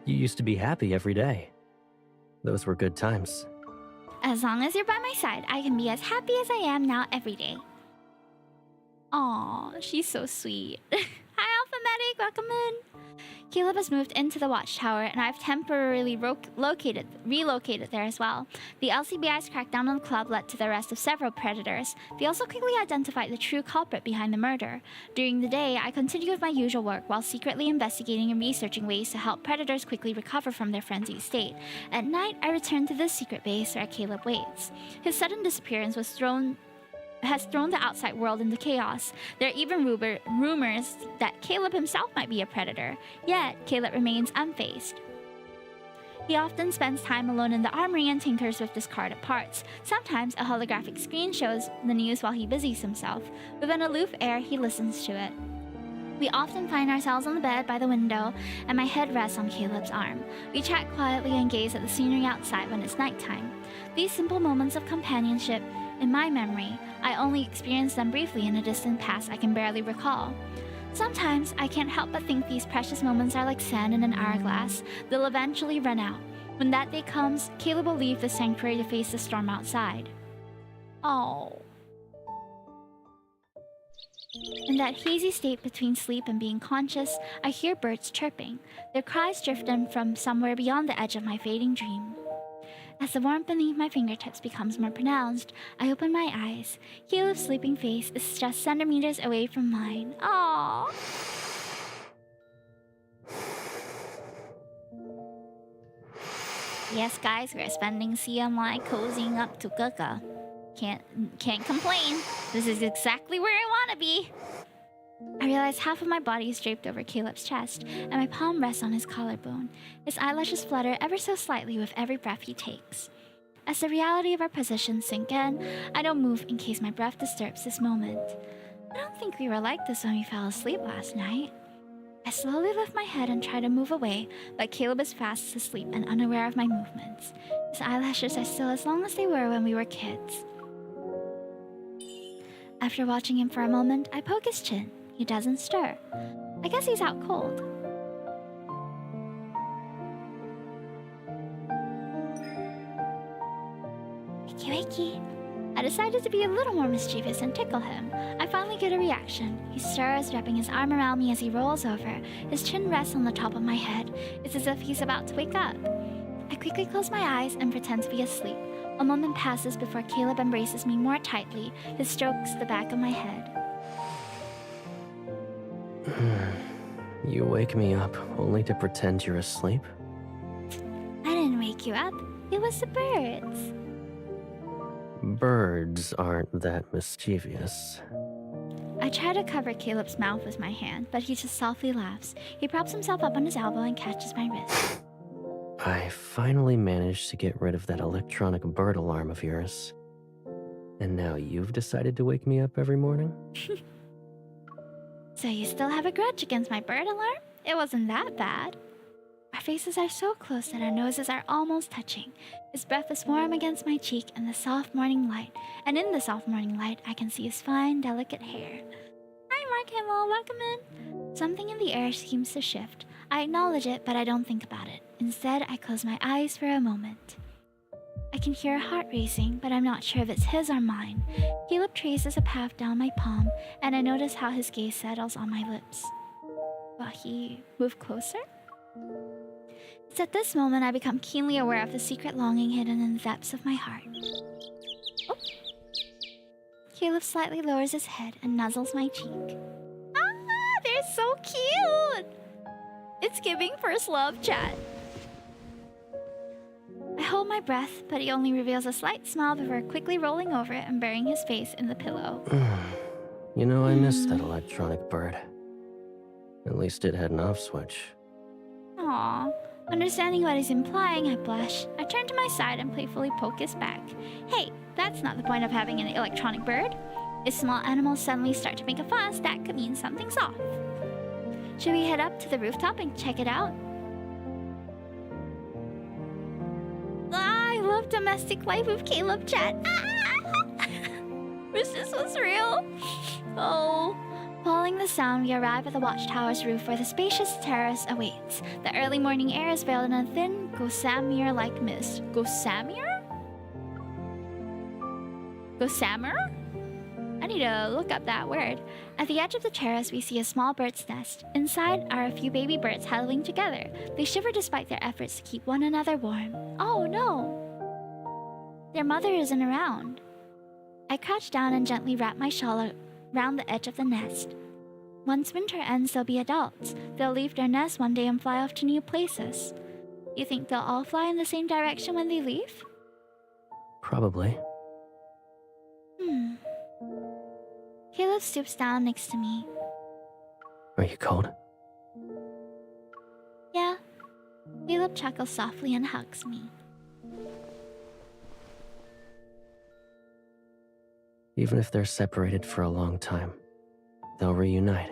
You used to be happy every day. Those were good times. As long as you're by my side, I can be as happy as I am now every day. Aw, she's so sweet. Hi, Alpha Medic, welcome in. Caleb has moved into the watchtower, and I've temporarily relocated there as well. The LCBI's crackdown on the club led to the arrest of several predators. They also quickly identified the true culprit behind the murder. During the day, I continue with my usual work while secretly investigating and researching ways to help predators quickly recover from their frenzied state. At night, I return to the secret base where Caleb waits. His sudden disappearance has thrown the outside world into chaos. There are even rumors that Caleb himself might be a predator, yet Caleb remains unfazed. He often spends time alone in the armory and tinkers with discarded parts. Sometimes a holographic screen shows the news while he busies himself. With an aloof air, he listens to it. We often find ourselves on the bed by the window, and my head rests on Caleb's arm. We chat quietly and gaze at the scenery outside when it's nighttime. These simple moments of companionship, in my memory, I only experienced them briefly in a distant past I can barely recall. Sometimes I can't help but think these precious moments are like sand in an hourglass. They'll eventually run out. When that day comes, Caleb will leave the sanctuary to face the storm outside. Oh. In that hazy state between sleep and being conscious, I hear birds chirping. Their cries drift in from somewhere beyond the edge of my fading dream. As the warmth beneath my fingertips becomes more pronounced, I open my eyes. Caleb's sleeping face is just centimeters away from mine. Aww. Yes, guys, we're spending CMY cozying up to Gege. Can't complain. This is exactly where I want to be. I realize half of my body is draped over Caleb's chest, and my palm rests on his collarbone. His eyelashes flutter ever so slightly with every breath he takes. As the reality of our positions sink in, I don't move in case my breath disturbs this moment. I don't think we were like this when we fell asleep last night. I slowly lift my head and try to move away, but Caleb is fast asleep and unaware of my movements. His eyelashes are still as long as they were when we were kids. After watching him for a moment, I poke his chin. He doesn't stir. I guess he's out cold. Wakey wakey. I decided to be a little more mischievous and tickle him. I finally get a reaction. He stirs, wrapping his arm around me as he rolls over. His chin rests on the top of my head. It's as if he's about to wake up. I quickly close my eyes and pretend to be asleep. A moment passes before Caleb embraces me more tightly. He strokes the back of my head. You wake me up only to pretend you're asleep? I didn't wake you up. It was the birds. Birds aren't that mischievous. I try to cover Caleb's mouth with my hand, but he just softly laughs. He props himself up on his elbow and catches my wrist. I finally managed to get rid of that electronic bird alarm of yours. And now you've decided to wake me up every morning? So you still have a grudge against my bird alarm? It wasn't that bad. Our faces are so close that our noses are almost touching. His breath is warm against my cheek in the soft morning light, and in the soft morning light, I can see his fine, delicate hair. Hi, Mark Hamill, welcome in. Something in the air seems to shift. I acknowledge it, but I don't think about it. Instead, I close my eyes for a moment. I can hear a heart racing, but I'm not sure if it's his or mine. Caleb traces a path down my palm, and I notice how his gaze settles on my lips. Will he move closer? It's at this moment I become keenly aware of the secret longing hidden in the depths of my heart. Oh. Caleb slightly lowers his head and nuzzles my cheek. Ah, they're so cute! It's giving first love chat. I hold my breath, but he only reveals a slight smile before quickly rolling over and burying his face in the pillow. You know, I miss that electronic bird. At least it had an off switch. Aww. Understanding what he's implying, I blush. I turn to my side and playfully poke his back. Hey, that's not the point of having an electronic bird. If small animals suddenly start to make a fuss, that could mean something's off. Should we head up to the rooftop and check it out? Ah, I love domestic life with Caleb chat. Wish this was real. Oh. Following the sound, we arrive at the watchtower's roof where the spacious terrace awaits. The early morning air is veiled in a thin, gossamer-like mist. Gossamer? Gossamer? I need to look up that word. At the edge of the terrace, we see a small bird's nest. Inside are a few baby birds huddling together. They shiver despite their efforts to keep one another warm. Oh no! Their mother isn't around. I crouch down and gently wrap my shawl around the edge of the nest. Once winter ends, they'll be adults. They'll leave their nest one day and fly off to new places. You think they'll all fly in the same direction when they leave? Probably. Caleb stoops down next to me. Are you cold? Yeah. Caleb chuckles softly and hugs me. Even if they're separated for a long time, they'll reunite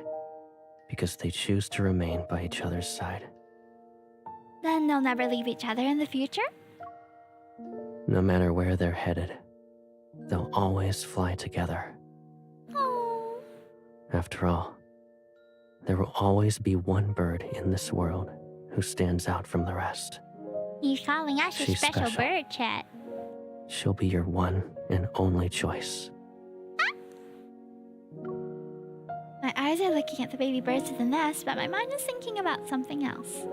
because they choose to remain by each other's side. Then they'll never leave each other in the future? No matter where they're headed, they'll always fly together. Oh. After all, there will always be one bird in this world who stands out from the rest. He's calling us a She's special special. bird, chat. She'll be your one and only choice. My eyes are looking at the baby birds in the nest, but my mind is thinking about something else.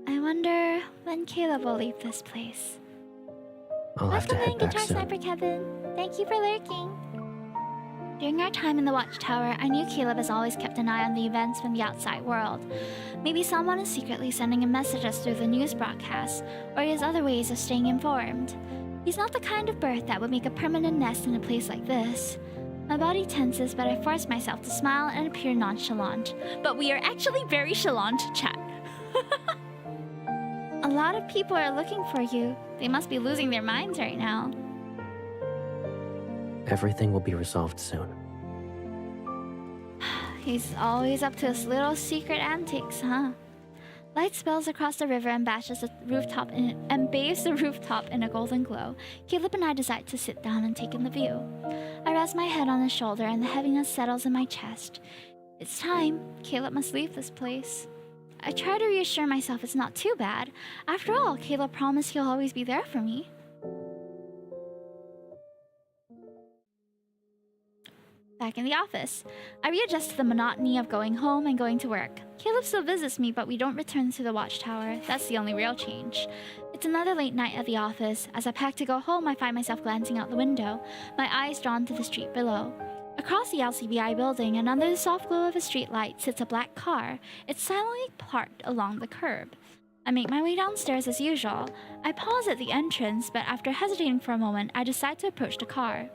I wonder when Caleb will leave this place. I'll have to Welcome in, head back Guitar soon. Sniper Kevin. Thank you for lurking. During our time in the watchtower, I knew Caleb has always kept an eye on the events from the outside world. Maybe someone is secretly sending a message through the news broadcast, or he has other ways of staying informed. He's not the kind of bird that would make a permanent nest in a place like this. My body tenses, but I force myself to smile and appear nonchalant. But we are actually very chalant, chat. A lot of people are looking for you. They must be losing their minds right now. Everything will be resolved soon. He's always up to his little secret antics, huh? Light spills across the river and bathes the rooftop in a golden glow. Caleb and I decide to sit down and take in the view. I rest my head on his shoulder and the heaviness settles in my chest. It's time. Caleb must leave this place. I try to reassure myself it's not too bad. After all, Caleb promised he'll always be there for me. Back in the office, I readjust to the monotony of going home and going to work. Caleb still visits me, but we don't return to the watchtower. That's the only real change. It's another late night at the office. As I pack to go home, I find myself glancing out the window, my eyes drawn to the street below. Across the LCBI building and under the soft glow of a street light sits a black car. It's silently parked along the curb. I make my way downstairs as usual. I pause at the entrance, but after hesitating for a moment, I decide to approach the car.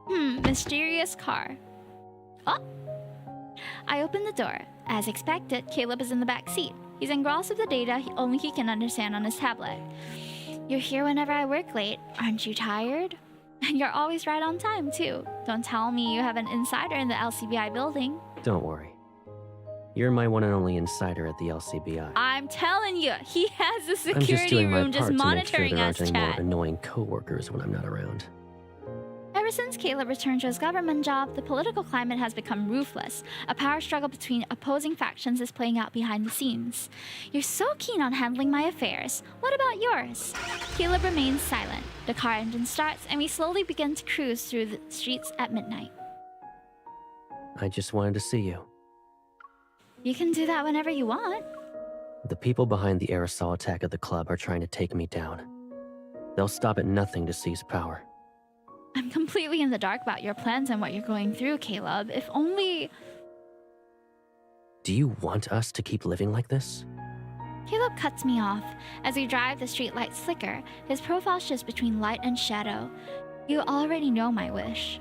Mysterious car. Oh! I open the door. As expected, Caleb is in the back seat. He's engrossed with the data only he can understand on his tablet. You're here whenever I work late. Aren't you tired? And you're always right on time, too. Don't tell me you have an insider in the LCBI building. Don't worry. You're my one and only insider at the LCBI. I'm telling you, he has the I'm just security doing my room just part to make sure monitoring there us, aren't any more chat. annoying coworkers when I'm not around. Ever since Caleb returned to his government job, the political climate has become ruthless. A power struggle between opposing factions is playing out behind the scenes. You're so keen on handling my affairs. What about yours? Caleb remains silent. The car engine starts, and we slowly begin to cruise through the streets at midnight. I just wanted to see you. You can do that whenever you want. The people behind the aerosol attack at the club are trying to take me down. They'll stop at nothing to seize power. I'm completely in the dark about your plans and what you're going through, Caleb. If only... Do you want us to keep living like this? Caleb cuts me off. As we drive, the streetlights flicker. His profile shifts between light and shadow. You already know my wish.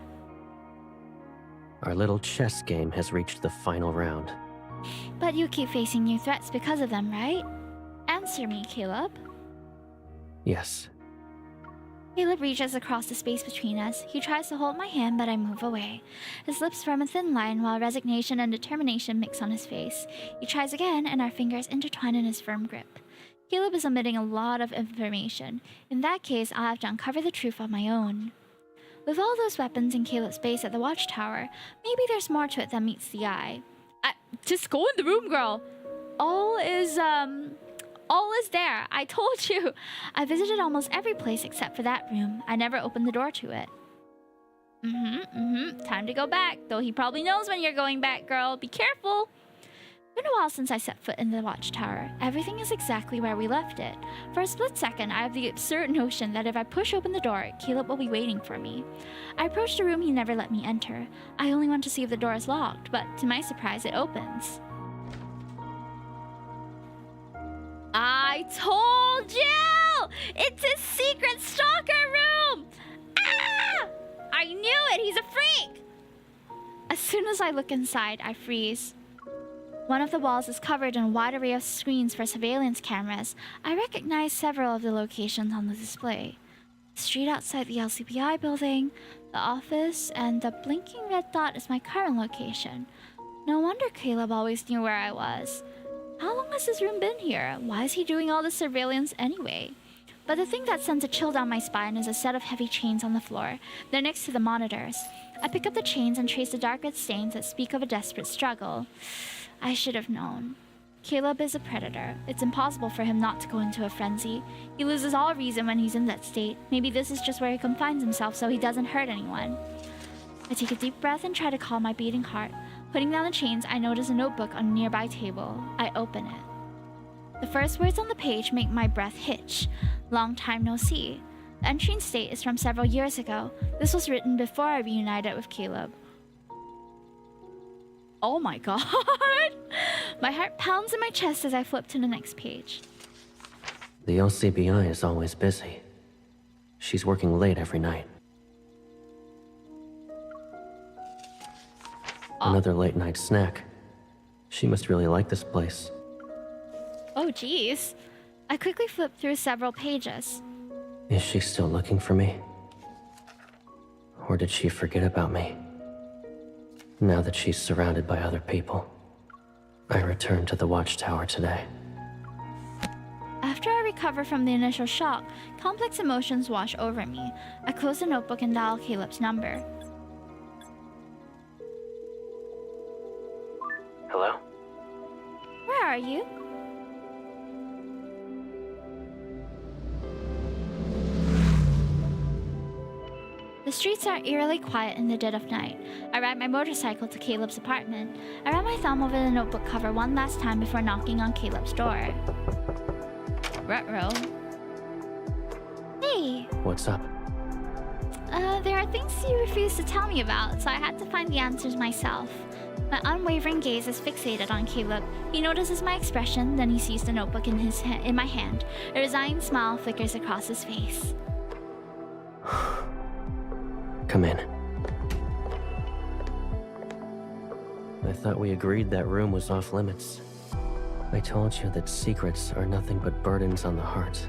Our little chess game has reached the final round. But you keep facing new threats because of them, right? Answer me, Caleb. Yes. Caleb reaches across the space between us. He tries to hold my hand, but I move away. His lips form a thin line while resignation and determination mix on his face. He tries again, and our fingers intertwine in his firm grip. Caleb is omitting a lot of information. In that case, I'll have to uncover the truth on my own. With all those weapons in Caleb's base at the watchtower, maybe there's more to it than meets the eye. Just go in the room, girl. All is there. I told you. I visited almost every place except for that room. I never opened the door to it. Time to go back. Though he probably knows when you're going back, girl. Be careful. It's been a while since I set foot in the watchtower. Everything is exactly where we left it. For a split second, I have the absurd notion that if I push open the door, Caleb will be waiting for me. I approach the room he never let me enter. I only want to see if the door is locked, but to my surprise, it opens. I told you! It's his secret stalker room! Ah! I knew it! He's a freak! As soon as I look inside, I freeze. One of the walls is covered in a wide array of screens for surveillance cameras. I recognize several of the locations on the display. The street outside the LCBI building, the office, and the blinking red dot is my current location. No wonder Caleb always knew where I was. How long has this room been here? Why is he doing all this surveillance anyway? But the thing that sends a chill down my spine is a set of heavy chains on the floor. They're next to the monitors. I pick up the chains and trace the dark red stains that speak of a desperate struggle. I should have known. Caleb is a predator. It's impossible for him not to go into a frenzy. He loses all reason when he's in that state. Maybe this is just where he confines himself so he doesn't hurt anyone. I take a deep breath and try to calm my beating heart. Putting down the chains, I notice a notebook on a nearby table. I open it. The first words on the page make my breath hitch. Long time no see. The entry date is from several years ago. This was written before I reunited with Caleb. Oh my god! My heart pounds in my chest as I flip to the next page. The LCBI is always busy. She's working late every night. Another late night snack. She must really like this place. Oh geez. I quickly flip through several pages. Is she still looking for me? Or did she forget about me? Now that she's surrounded by other people, I return to the watchtower today. After I recover from the initial shock, complex emotions wash over me. I close the notebook and dial Caleb's number. Hello? Where are you? The streets are eerily quiet in the dead of night. I ride my motorcycle to Caleb's apartment. I run my thumb over the notebook cover one last time before knocking on Caleb's door. Ruh-roh. Hey! What's up? There are things you refuse to tell me about, so I had to find the answers myself. My unwavering gaze is fixated on Caleb. He notices my expression, then he sees the notebook in my hand. A resigned smile flickers across his face. Come in. I thought we agreed that room was off limits. I told you that secrets are nothing but burdens on the heart.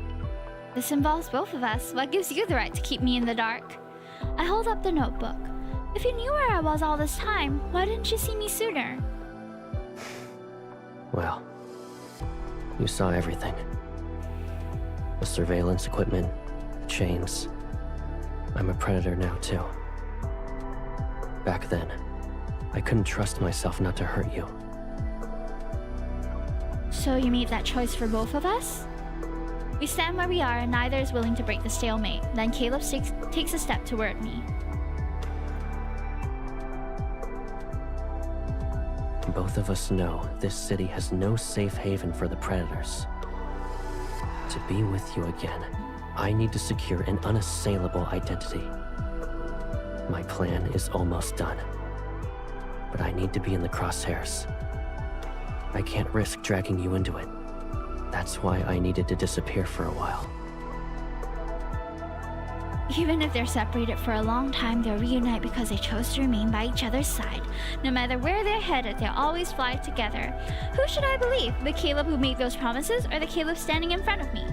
This involves both of us. What gives you the right to keep me in the dark? I hold up the notebook. If you knew where I was all this time, why didn't you see me sooner? Well, you saw everything. The surveillance equipment, the chains. I'm a predator now, too. Back then, I couldn't trust myself not to hurt you. So you made that choice for both of us? We stand where we are and neither is willing to break the stalemate. Then Caleb takes a step toward me. Both of us know this city has no safe haven for the predators. To be with you again, I need to secure an unassailable identity. My plan is almost done. But I need to be in the crosshairs. I can't risk dragging you into it. That's why I needed to disappear for a while. Even if they're separated for a long time, they'll reunite because they chose to remain by each other's side. No matter where they're headed, they'll always fly together. Who should I believe? The Caleb who made those promises, or the Caleb standing in front of me?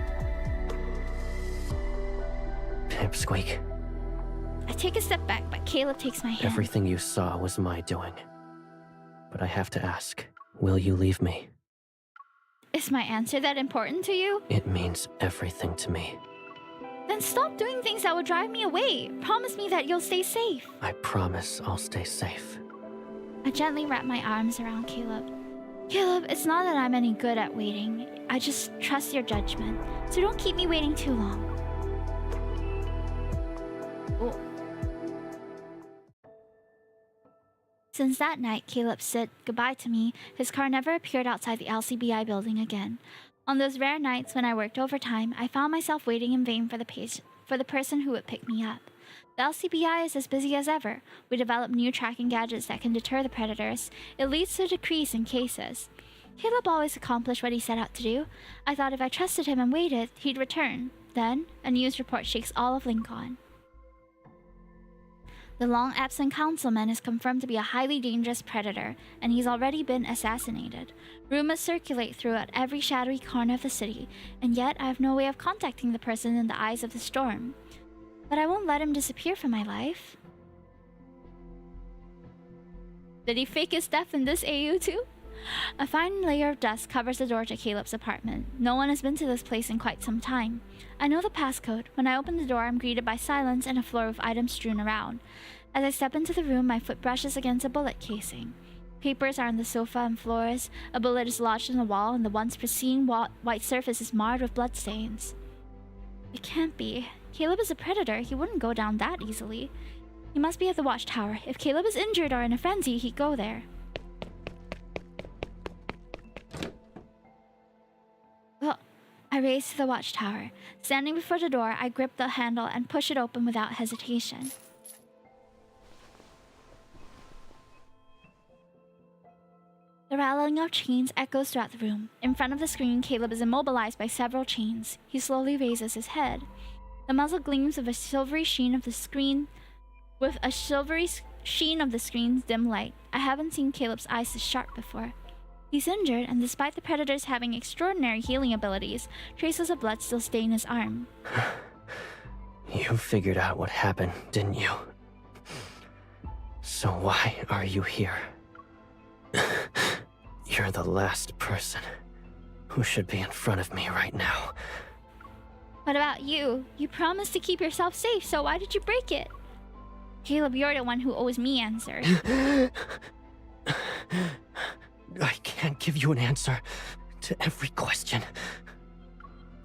Pipsqueak. I take a step back, but Caleb takes my hand. Everything you saw was my doing. But I have to ask, will you leave me? Is my answer that important to you? It means everything to me. Then stop doing things that will drive me away. Promise me that you'll stay safe. I promise I'll stay safe. I gently wrap my arms around Caleb. Caleb, it's not that I'm any good at waiting. I just trust your judgment. So don't keep me waiting too long. Oh. Since that night, Caleb said goodbye to me. His car never appeared outside the LCBI building again. On those rare nights when I worked overtime, I found myself waiting in vain for the person who would pick me up. The LCBI is as busy as ever. We develop new tracking gadgets that can deter the predators. It leads to a decrease in cases. Caleb always accomplished what he set out to do. I thought if I trusted him and waited, he'd return. Then, a news report shakes all of Lincoln. The long-absent councilman is confirmed to be a highly dangerous predator, and he's already been assassinated. Rumors circulate throughout every shadowy corner of the city, and yet I have no way of contacting the person in the eyes of the storm. But I won't let him disappear from my life. Did he fake his death in this AU too? A fine layer of dust covers the door to Caleb's apartment. No one has been to this place in quite some time. I know the passcode. When I open the door, I'm greeted by silence and a floor of items strewn around. As I step into the room, my foot brushes against a bullet casing. Papers are on the sofa and floors. A bullet is lodged in the wall, and the once pristine white surface is marred with bloodstains. It can't be. Caleb is a predator. He wouldn't go down that easily. He must be at the watchtower. If Caleb is injured or in a frenzy, he'd go there. Well, I race to the watchtower. Standing before the door, I grip the handle and push it open without hesitation. The rattling of chains echoes throughout the room. In front of the screen, Caleb is immobilized by several chains. He slowly raises his head. The muzzle gleams with a silvery sheen of the screen's dim light. I haven't seen Caleb's eyes this sharp before. He's injured, and despite the predators having extraordinary healing abilities, traces of blood still stain his arm. You figured out what happened, didn't you? So why are you here? You're the last person who should be in front of me right now. What about you? You promised to keep yourself safe, so why did you break it? Caleb, you're the one who owes me answers. I can't give you an answer to every question.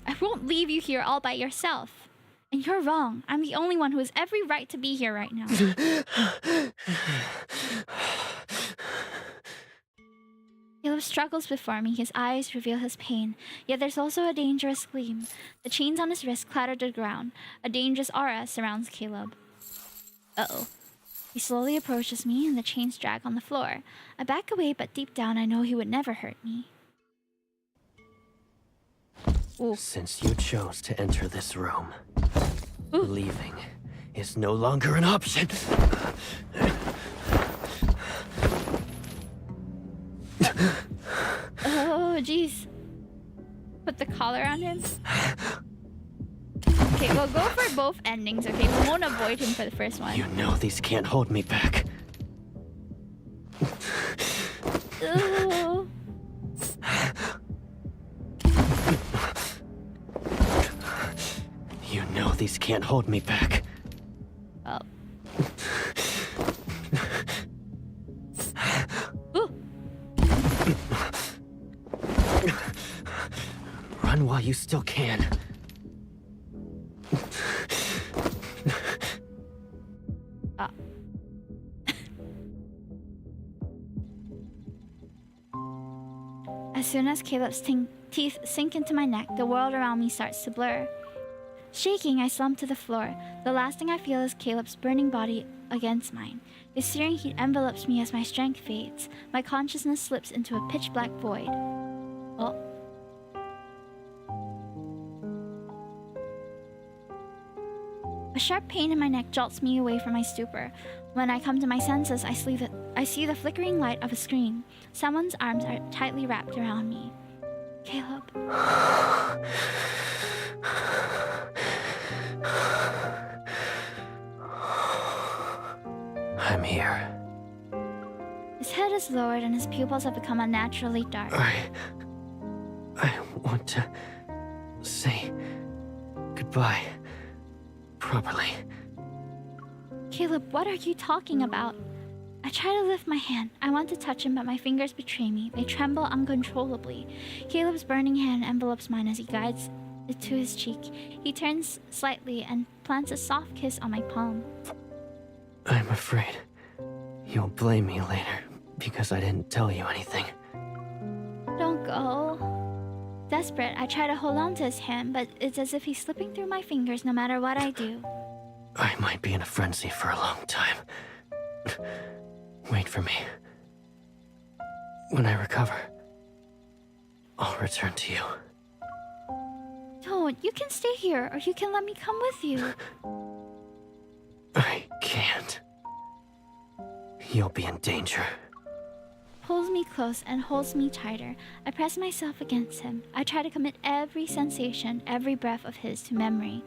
I won't leave you here all by yourself. And you're wrong. I'm the only one who has every right to be here right now. Caleb struggles before me. His eyes reveal his pain. Yet there's also a dangerous gleam. The chains on his wrist clatter to the ground. A dangerous aura surrounds Caleb. Uh-oh. He slowly approaches me and the chains drag on the floor. I back away, but deep down I know he would never hurt me. Ooh. Since you chose to enter this room, leaving is no longer an option. Oh, jeez. Put the collar on him. Okay, we'll go for both endings, okay? We won't avoid him for the first one. You know these can't hold me back. Ooh. You know these can't hold me back. Oh. Ooh. Run while you still can. Ah. As soon as Caleb's teeth sink into my neck, the world around me starts to blur. Shaking, I slump to the floor. The last thing I feel is Caleb's burning body against mine. His searing heat envelops me as my strength fades. My consciousness slips into a pitch-black void. Oh. A sharp pain in my neck jolts me away from my stupor. When I come to my senses, I see the flickering light of a screen. Someone's arms are tightly wrapped around me. Caleb. I'm here. His head is lowered and his pupils have become unnaturally dark. I want to say goodbye properly. Caleb, what are you talking about? I try to lift my hand. I want to touch him, but my fingers betray me. They tremble uncontrollably. Caleb's burning hand envelopes mine as he guides it to his cheek. He turns slightly and plants a soft kiss on my palm. I'm afraid you'll blame me later because I didn't tell you anything. Don't go. Desperate, I try to hold on to his hand, but it's as if he's slipping through my fingers no matter what I do. I might be in a frenzy for a long time. Wait for me. When I recover, I'll return to you. Don't. You can stay here, or you can let me come with you. I can't. You'll be in danger. Pulls me close and holds me tighter. I press myself against him. I try to commit every sensation, every breath of his to memory.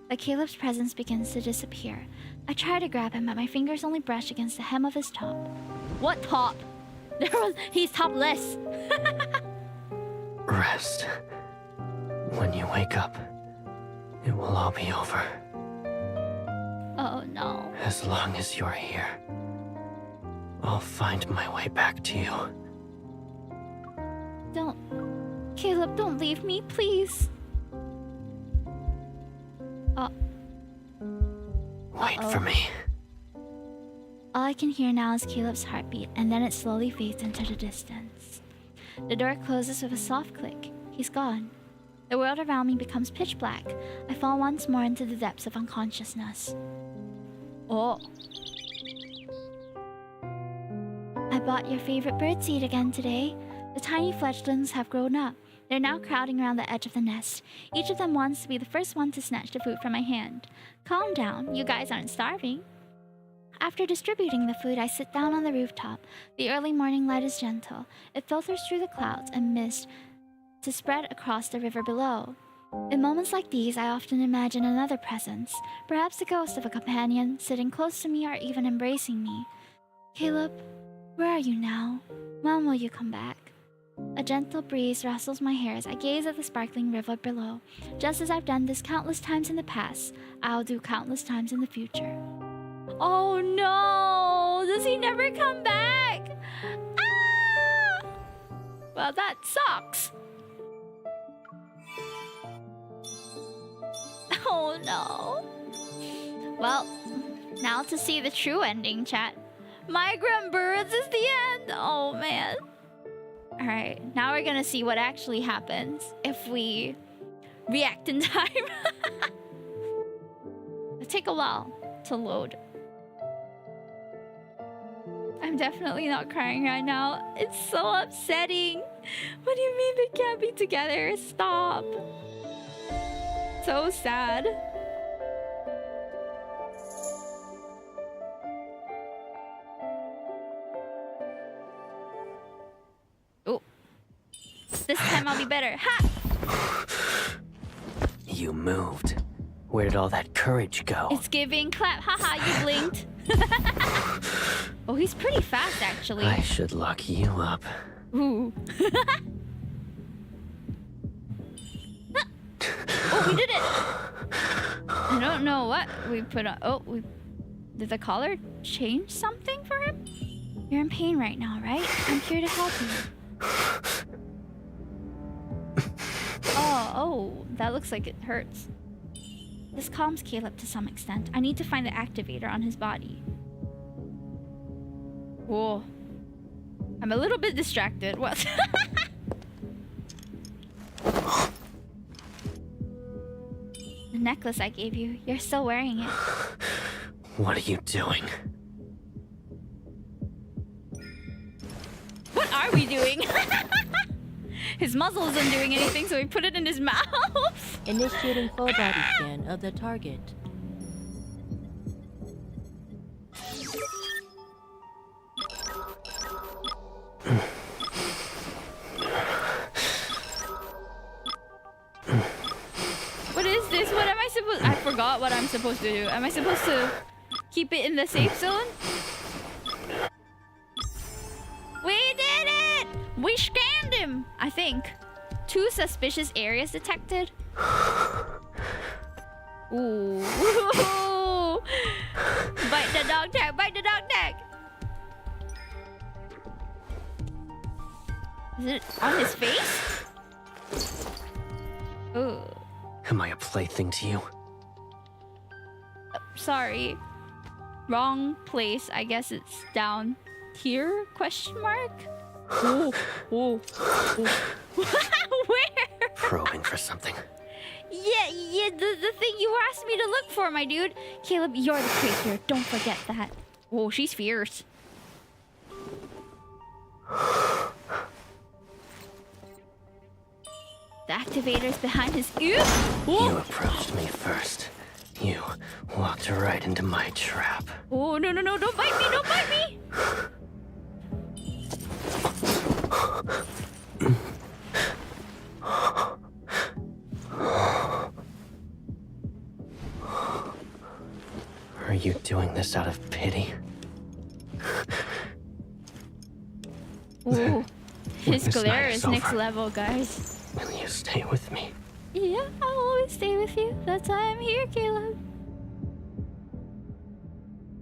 But Caleb's presence begins to disappear. I try to grab him, but my fingers only brush against the hem of his top. What top? He's topless. Rest. When you wake up, it will all be over. Oh no. As long as you're here, I'll find my way back to you. Don't... Caleb, don't leave me, please. Wait for me. All I can hear now is Caleb's heartbeat, and then it slowly fades into the distance. The door closes with a soft click. He's gone. The world around me becomes pitch black. I fall once more into the depths of unconsciousness. Oh. I bought your favorite birdseed again today. The tiny fledglings have grown up. They're now crowding around the edge of the nest. Each of them wants to be the first one to snatch the food from my hand. Calm down, you guys aren't starving. After distributing the food, I sit down on the rooftop. The early morning light is gentle. It filters through the clouds and mist to spread across the river below. In moments like these, I often imagine another presence, perhaps the ghost of a companion sitting close to me or even embracing me. Caleb, where are you now? When will you come back? A gentle breeze rustles my hair as I gaze at the sparkling river below. Just as I've done this countless times in the past, I'll do countless times in the future. Oh no! Does he never come back? Ah! Well, that sucks. Oh no. Well, now to see the true ending, chat. Migrant birds is the end. Oh man. Alright, now we're gonna see what actually happens if we react in time. It'll take a while to load. I'm definitely not crying right now. It's so upsetting. What do you mean they can't be together? Stop. So sad. Oh. This time I'll be better. Ha! You moved. Where did all that courage go? It's giving clap. Haha, you blinked. Oh, he's pretty fast actually. I should lock you up. Ooh. Oh, we did it! I don't know what we put on. Oh, did the collar change something for him? You're in pain right now, right? I'm here to help you. Oh, that looks like it hurts. This calms Caleb to some extent. I need to find the activator on his body. Whoa. I'm a little bit distracted. What? The necklace I gave you. You're still wearing it. What are you doing? What are we doing? His muzzle isn't doing anything, so we put it in his mouth. Initiating full body scan of the target. What is this? What am I supposed... I forgot what I'm supposed to do. Am I supposed to keep it in the safe zone? We did it! We scanned him, I think. 2 suspicious areas detected. Ooh. Bite the dog tag, bite the dog tag. Is it on his face? Ooh. Am I a plaything to you? Sorry. Wrong place. I guess it's down here? Question mark? Oh, oh, oh. Where? Probing for something. Yeah, the thing you asked me to look for, my dude. Caleb, you're the crate here. Don't forget that. Oh, she's fierce. The activator's behind his ear. Oh. You approached me first. You walked right into my trap. Oh, no, don't bite me, don't bite me. Are you doing this out of pity? Ooh, his This glare night is is next over. level, guys. Will you stay with me? Yeah, I'll always stay with you. That's why I'm here, Caleb.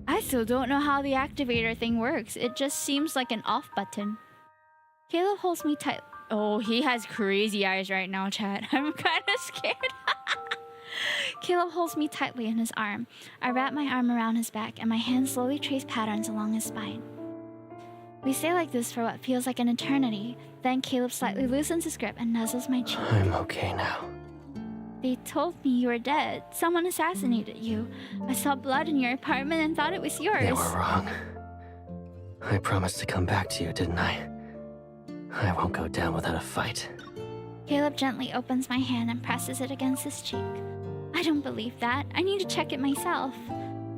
I still don't know how the activator thing works. It just seems like an off button. Caleb holds me tight. Oh, he has crazy eyes right now, chat. I'm kind of scared. Caleb holds me tightly in his arm. I wrap my arm around his back and my hands slowly trace patterns along his spine. We stay like this for what feels like an eternity. Then Caleb slightly loosens his grip and nuzzles my cheek. I'm okay now. They told me you were dead. Someone assassinated you. I saw blood in your apartment and thought it was yours. They were wrong. I promised to come back to you, didn't I? I won't go down without a fight. Caleb gently opens my hand and presses it against his cheek. I don't believe that. I need to check it myself.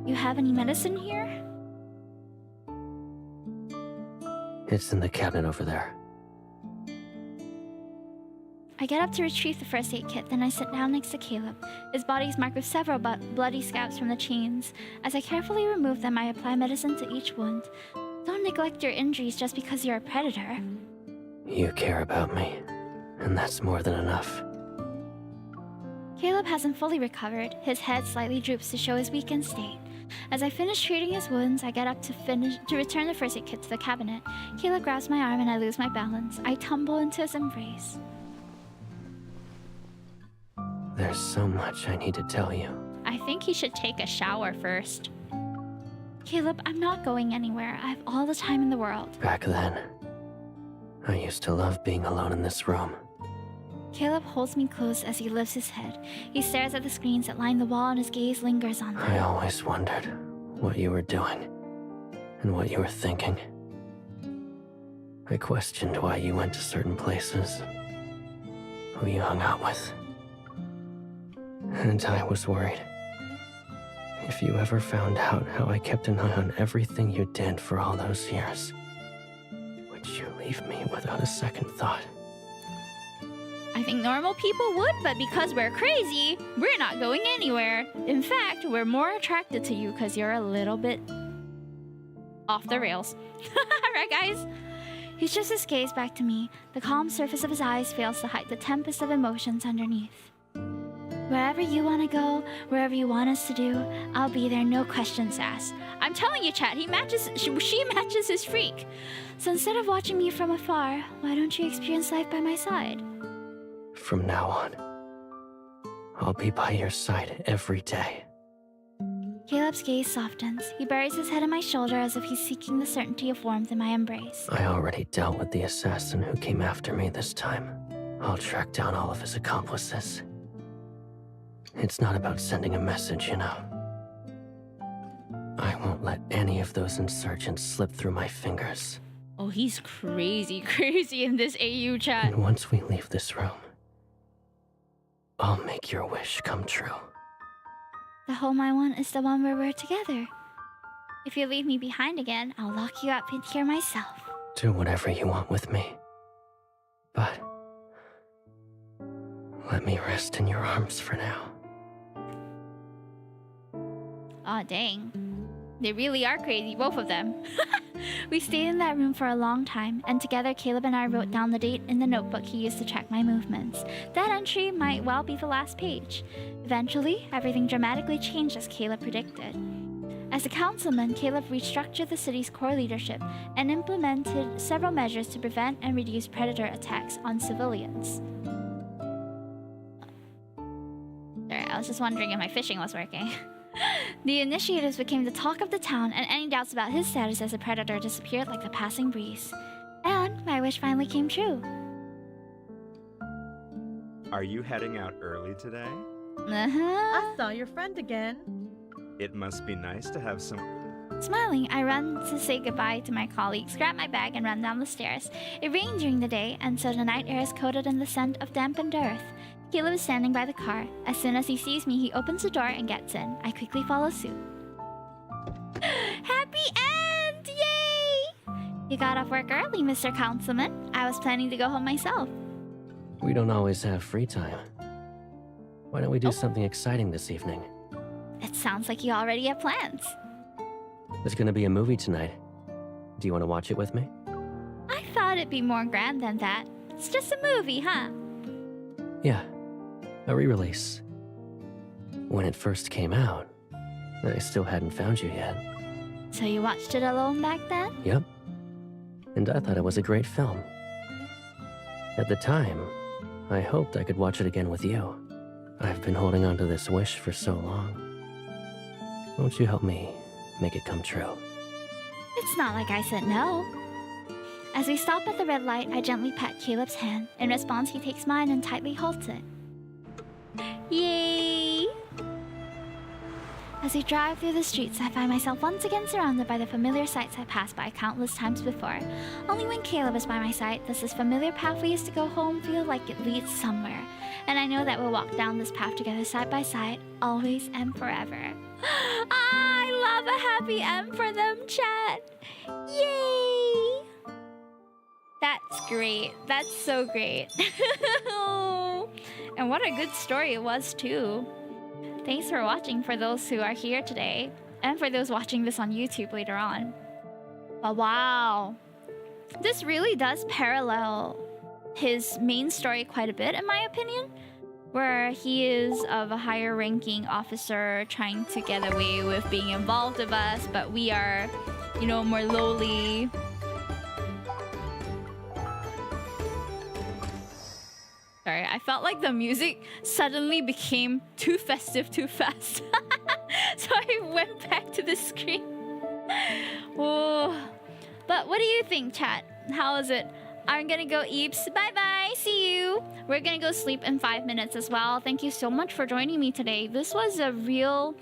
You have any medicine here? It's in the cabinet over there. I get up to retrieve the first aid kit, then I sit down next to Caleb. His body is marked with several bloody scabs from the chains. As I carefully remove them, I apply medicine to each wound. Don't neglect your injuries just because you're a predator. You care about me, and that's more than enough. Caleb hasn't fully recovered. His head slightly droops to show his weakened state. As I finish treating his wounds, I get up to return the first aid kit to the cabinet. Caleb grabs my arm and I lose my balance. I tumble into his embrace. There's so much I need to tell you. I think he should take a shower first. Caleb, I'm not going anywhere. I have all the time in the world. Back then, I used to love being alone in this room. Caleb holds me close as he lifts his head. He stares at the screens that line the wall and his gaze lingers on them. I always wondered what you were doing and what you were thinking. I questioned why you went to certain places, who you hung out with. And I was worried. If you ever found out how I kept an eye on everything you did for all those years, would you leave me without a second thought? I think normal people would, but because we're crazy, we're not going anywhere. In fact, we're more attracted to you because you're a little bit off the rails. Right, guys? He shifts his gaze back to me. The calm surface of his eyes fails to hide the tempest of emotions underneath. Wherever you want to go, wherever you want us to do, I'll be there, no questions asked. I'm telling you, chat, she matches his freak. So instead of watching me from afar, why don't you experience life by my side? From now on, I'll be by your side every day. Caleb's gaze softens. He buries his head on my shoulder as if he's seeking the certainty of warmth in my embrace. I already dealt with the assassin who came after me this time. I'll track down all of his accomplices. It's not about sending a message, you know. I won't let any of those insurgents slip through my fingers. Oh, he's crazy in this AU chat. And once we leave this room, I'll make your wish come true. The home I want is the one where we're together. If you leave me behind again, I'll lock you up in here myself. Do whatever you want with me. But let me rest in your arms for now. Aw, dang. They really are crazy, both of them. We stayed in that room for a long time, and together Caleb and I wrote down the date in the notebook he used to track my movements. That entry might well be the last page. Eventually, everything dramatically changed as Caleb predicted. As a councilman, Caleb restructured the city's core leadership and implemented several measures to prevent and reduce predator attacks on civilians. Sorry, I was just wondering if my fishing was working. The initiatives became the talk of the town, and any doubts about his status as a predator disappeared like the passing breeze. And my wish finally came true. Are you heading out early today? I saw your friend again. It must be nice to have some... Smiling, I run to say goodbye to my colleagues, grab my bag, and run down the stairs. It rained during the day, and so the night air is coated in the scent of dampened earth. Caleb is standing by the car. As soon as he sees me, he opens the door and gets in. I quickly follow suit. Happy end! Yay! You got off work early, Mr. Councilman. I was planning to go home myself. We don't always have free time. Why don't we do something exciting this evening? It sounds like you already have plans. There's gonna be a movie tonight. Do you want to watch it with me? I thought it'd be more grand than that. It's just a movie, huh? Yeah, a re-release. When it first came out, I still hadn't found you yet. So you watched it alone back then? Yep. And I thought it was a great film. At the time, I hoped I could watch it again with you. I've been holding on to this wish for so long. Won't you help me make it come true? It's not like I said no. As we stop at the red light, I gently pat Caleb's hand. In response, he takes mine and tightly holds it. Yay! As we drive through the streets, I find myself once again surrounded by the familiar sights I passed by countless times before. Only when Caleb is by my side does this familiar path we used to go home feel like it leads somewhere. And I know that we'll walk down this path together side by side, always and forever. I love a happy end for them, chat! Yay! That's great. That's so great. And what a good story it was, too. Thanks for watching for those who are here today, and for those watching this on YouTube later on. But wow. This really does parallel his main story quite a bit, in my opinion, where he is of a higher ranking officer trying to get away with being involved with us, but we are, you know, more lowly. Sorry, I felt like the music suddenly became too festive too fast. So I went back to the screen. Oh. But what do you think, chat? How is it? I'm gonna go Eeps. Bye-bye. See you. We're gonna go sleep in 5 minutes as well. Thank you so much for joining me today. This was a real...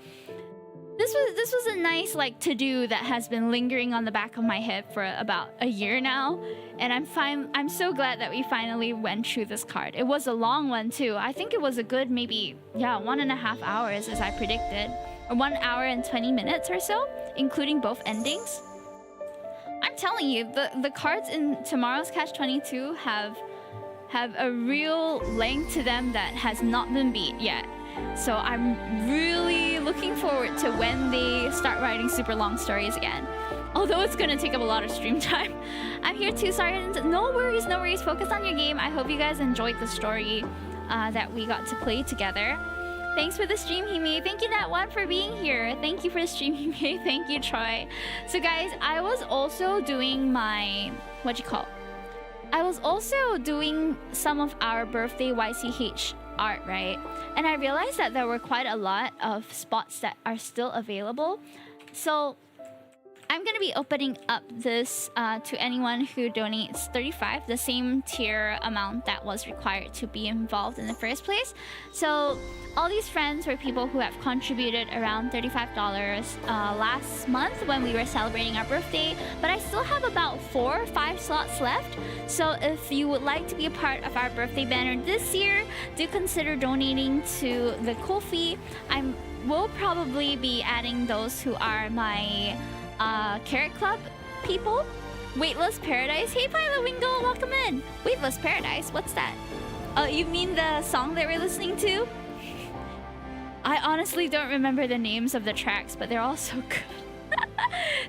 This was a nice like to-do that has been lingering on the back of my head for about a year now, and I'm so glad that we finally went through this card. It was a long one too. I think it was a good maybe 1.5 hours as I predicted, or 1 hour and 20 minutes or so, including both endings. I'm telling you, the cards in tomorrow's Catch 22 have a real length to them that has not been beat yet. So I'm really looking forward to when they start writing super long stories again. Although it's gonna take up a lot of stream time. I'm here too, Sergeant. No worries, no worries. Focus on your game. I hope you guys enjoyed the story that we got to play together. Thanks for the stream, Hime. Thank you, Nat1, for being here. Thank you for the stream, Hime. Thank you, Troy. So guys, I was also doing my... I was also doing some of our birthday YCH art, right? And I realized that there were quite a lot of spots that are still available. So I'm going to be opening up this to anyone who donates 35, the same tier amount that was required to be involved in the first place. So all these friends were people who have contributed around $35 last month when we were celebrating our birthday, but I still have about 4 or 5 slots left. So if you would like to be a part of our birthday banner this year, do consider donating to the Ko-fi. Will probably be adding those who are my Carrot Club people. Weightless Paradise. Hey Pilot Wingo, welcome in. Weightless Paradise, what's that? Oh, you mean the song that we're listening to? I honestly don't remember the names of the tracks, but they're all so good.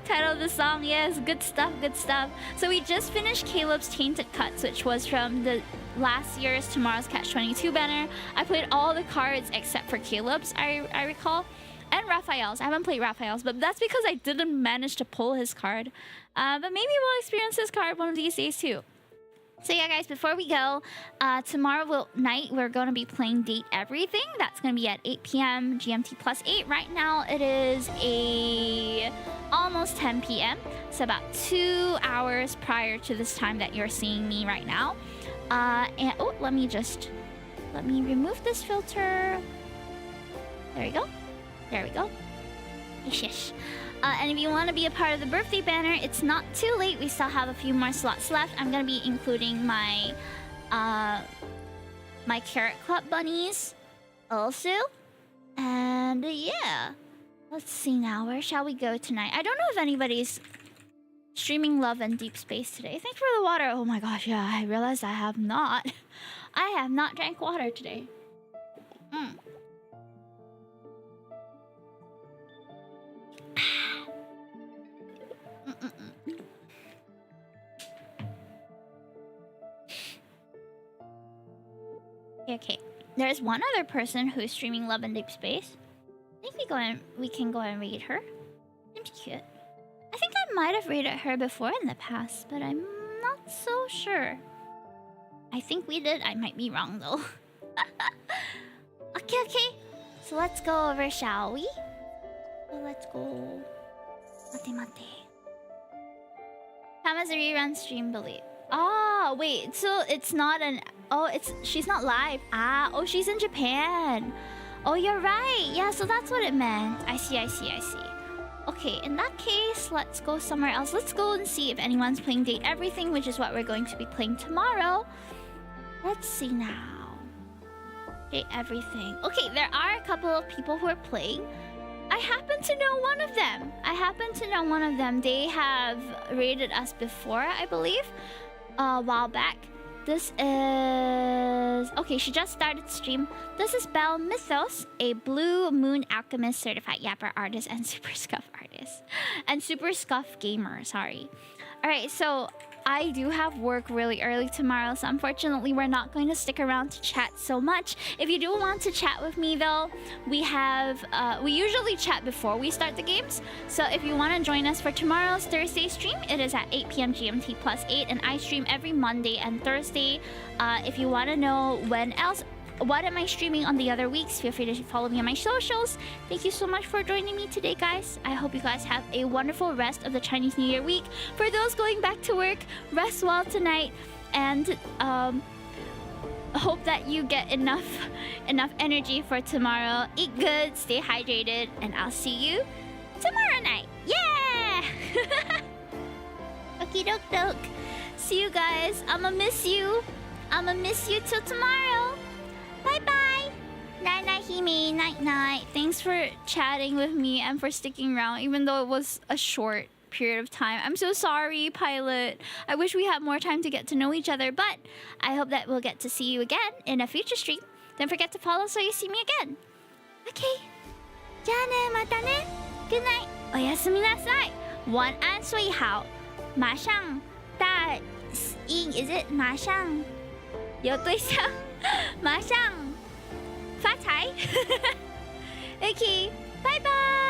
Title of the song, yes, good stuff, good stuff. So we just finished Caleb's Tainted Cuts, which was from the last year's Tomorrow's Catch 22 banner. I played all the cards except for Caleb's, I recall. And Raphael's. I haven't played Raphael's, but that's because I didn't manage to pull his card. But maybe we'll experience his card one of these days too. So yeah, guys, before we go, tomorrow night we're going to be playing Date Everything. That's going to be at 8 p.m. GMT plus 8. Right now it is almost 10 p.m. So about 2 hours prior to this time that you're seeing me right now. And oh, let me remove this filter. There we go. There we go. Shish. And if you want to be a part of the birthday banner, it's not too late. We still have a few more slots left. I'm going to be including my my Carrot Club bunnies also. And yeah. Let's see now. Where shall we go tonight? I don't know if anybody's streaming Love and Deepspace today. Thanks for the water. Oh my gosh, yeah. I realized I have not drank water today. Okay, there's one other person who's streaming Love and Deepspace. I think we can go and read her. Seems cute. I think I might have rated her before in the past, but I'm not so sure. I think we did. I might be wrong though. Okay. So let's go over, shall we? So let's go. Mate. Time as a rerun stream, believe. Oh, wait. So it's not an... Oh, she's not live. Oh, she's in Japan. Oh, you're right. Yeah, so that's what it meant. I see. Okay, in that case, let's go somewhere else. Let's go and see if anyone's playing Date Everything, which is what we're going to be playing tomorrow. Let's see now. Date Everything. Okay, there are a couple of people who are playing. I happen to know one of them. They have raided us before, I believe, a while back. This is... Okay, she just started stream. This is Belle Mythos, a Blue Moon Alchemist certified yapper artist and super scuff artist. And super scuff gamer, sorry. Alright, so I do have work really early tomorrow, so unfortunately we're not going to stick around to chat so much. If you do want to chat with me though, we usually chat before we start the games. So if you want to join us for tomorrow's Thursday stream, it is at 8 p.m. GMT +8, and I stream every Monday and Thursday. If you want to know what am I streaming on the other weeks, feel free to follow me on my socials. Thank you so much for joining me today, guys. I hope you guys have a wonderful rest of the Chinese New Year week. For those going back to work, rest well tonight, and hope that you get enough energy for tomorrow. Eat good, stay hydrated, and I'll see you tomorrow night. Yeah! Okie doke. See you guys. I'ma miss you. I'ma miss you till tomorrow. Bye-bye. Night-night, Hime. Night-night. Thanks for chatting with me and for sticking around, even though it was a short period of time. I'm so sorry, Pilot. I wish we had more time to get to know each other, but I hope that we'll get to see you again in a future stream. Don't forget to follow so you see me again. Okay. じゃあね、またね。Good night. おやすみなさい。晚安，睡好。马上大音 is it 马上有对象？马上发财。OK， 拜拜。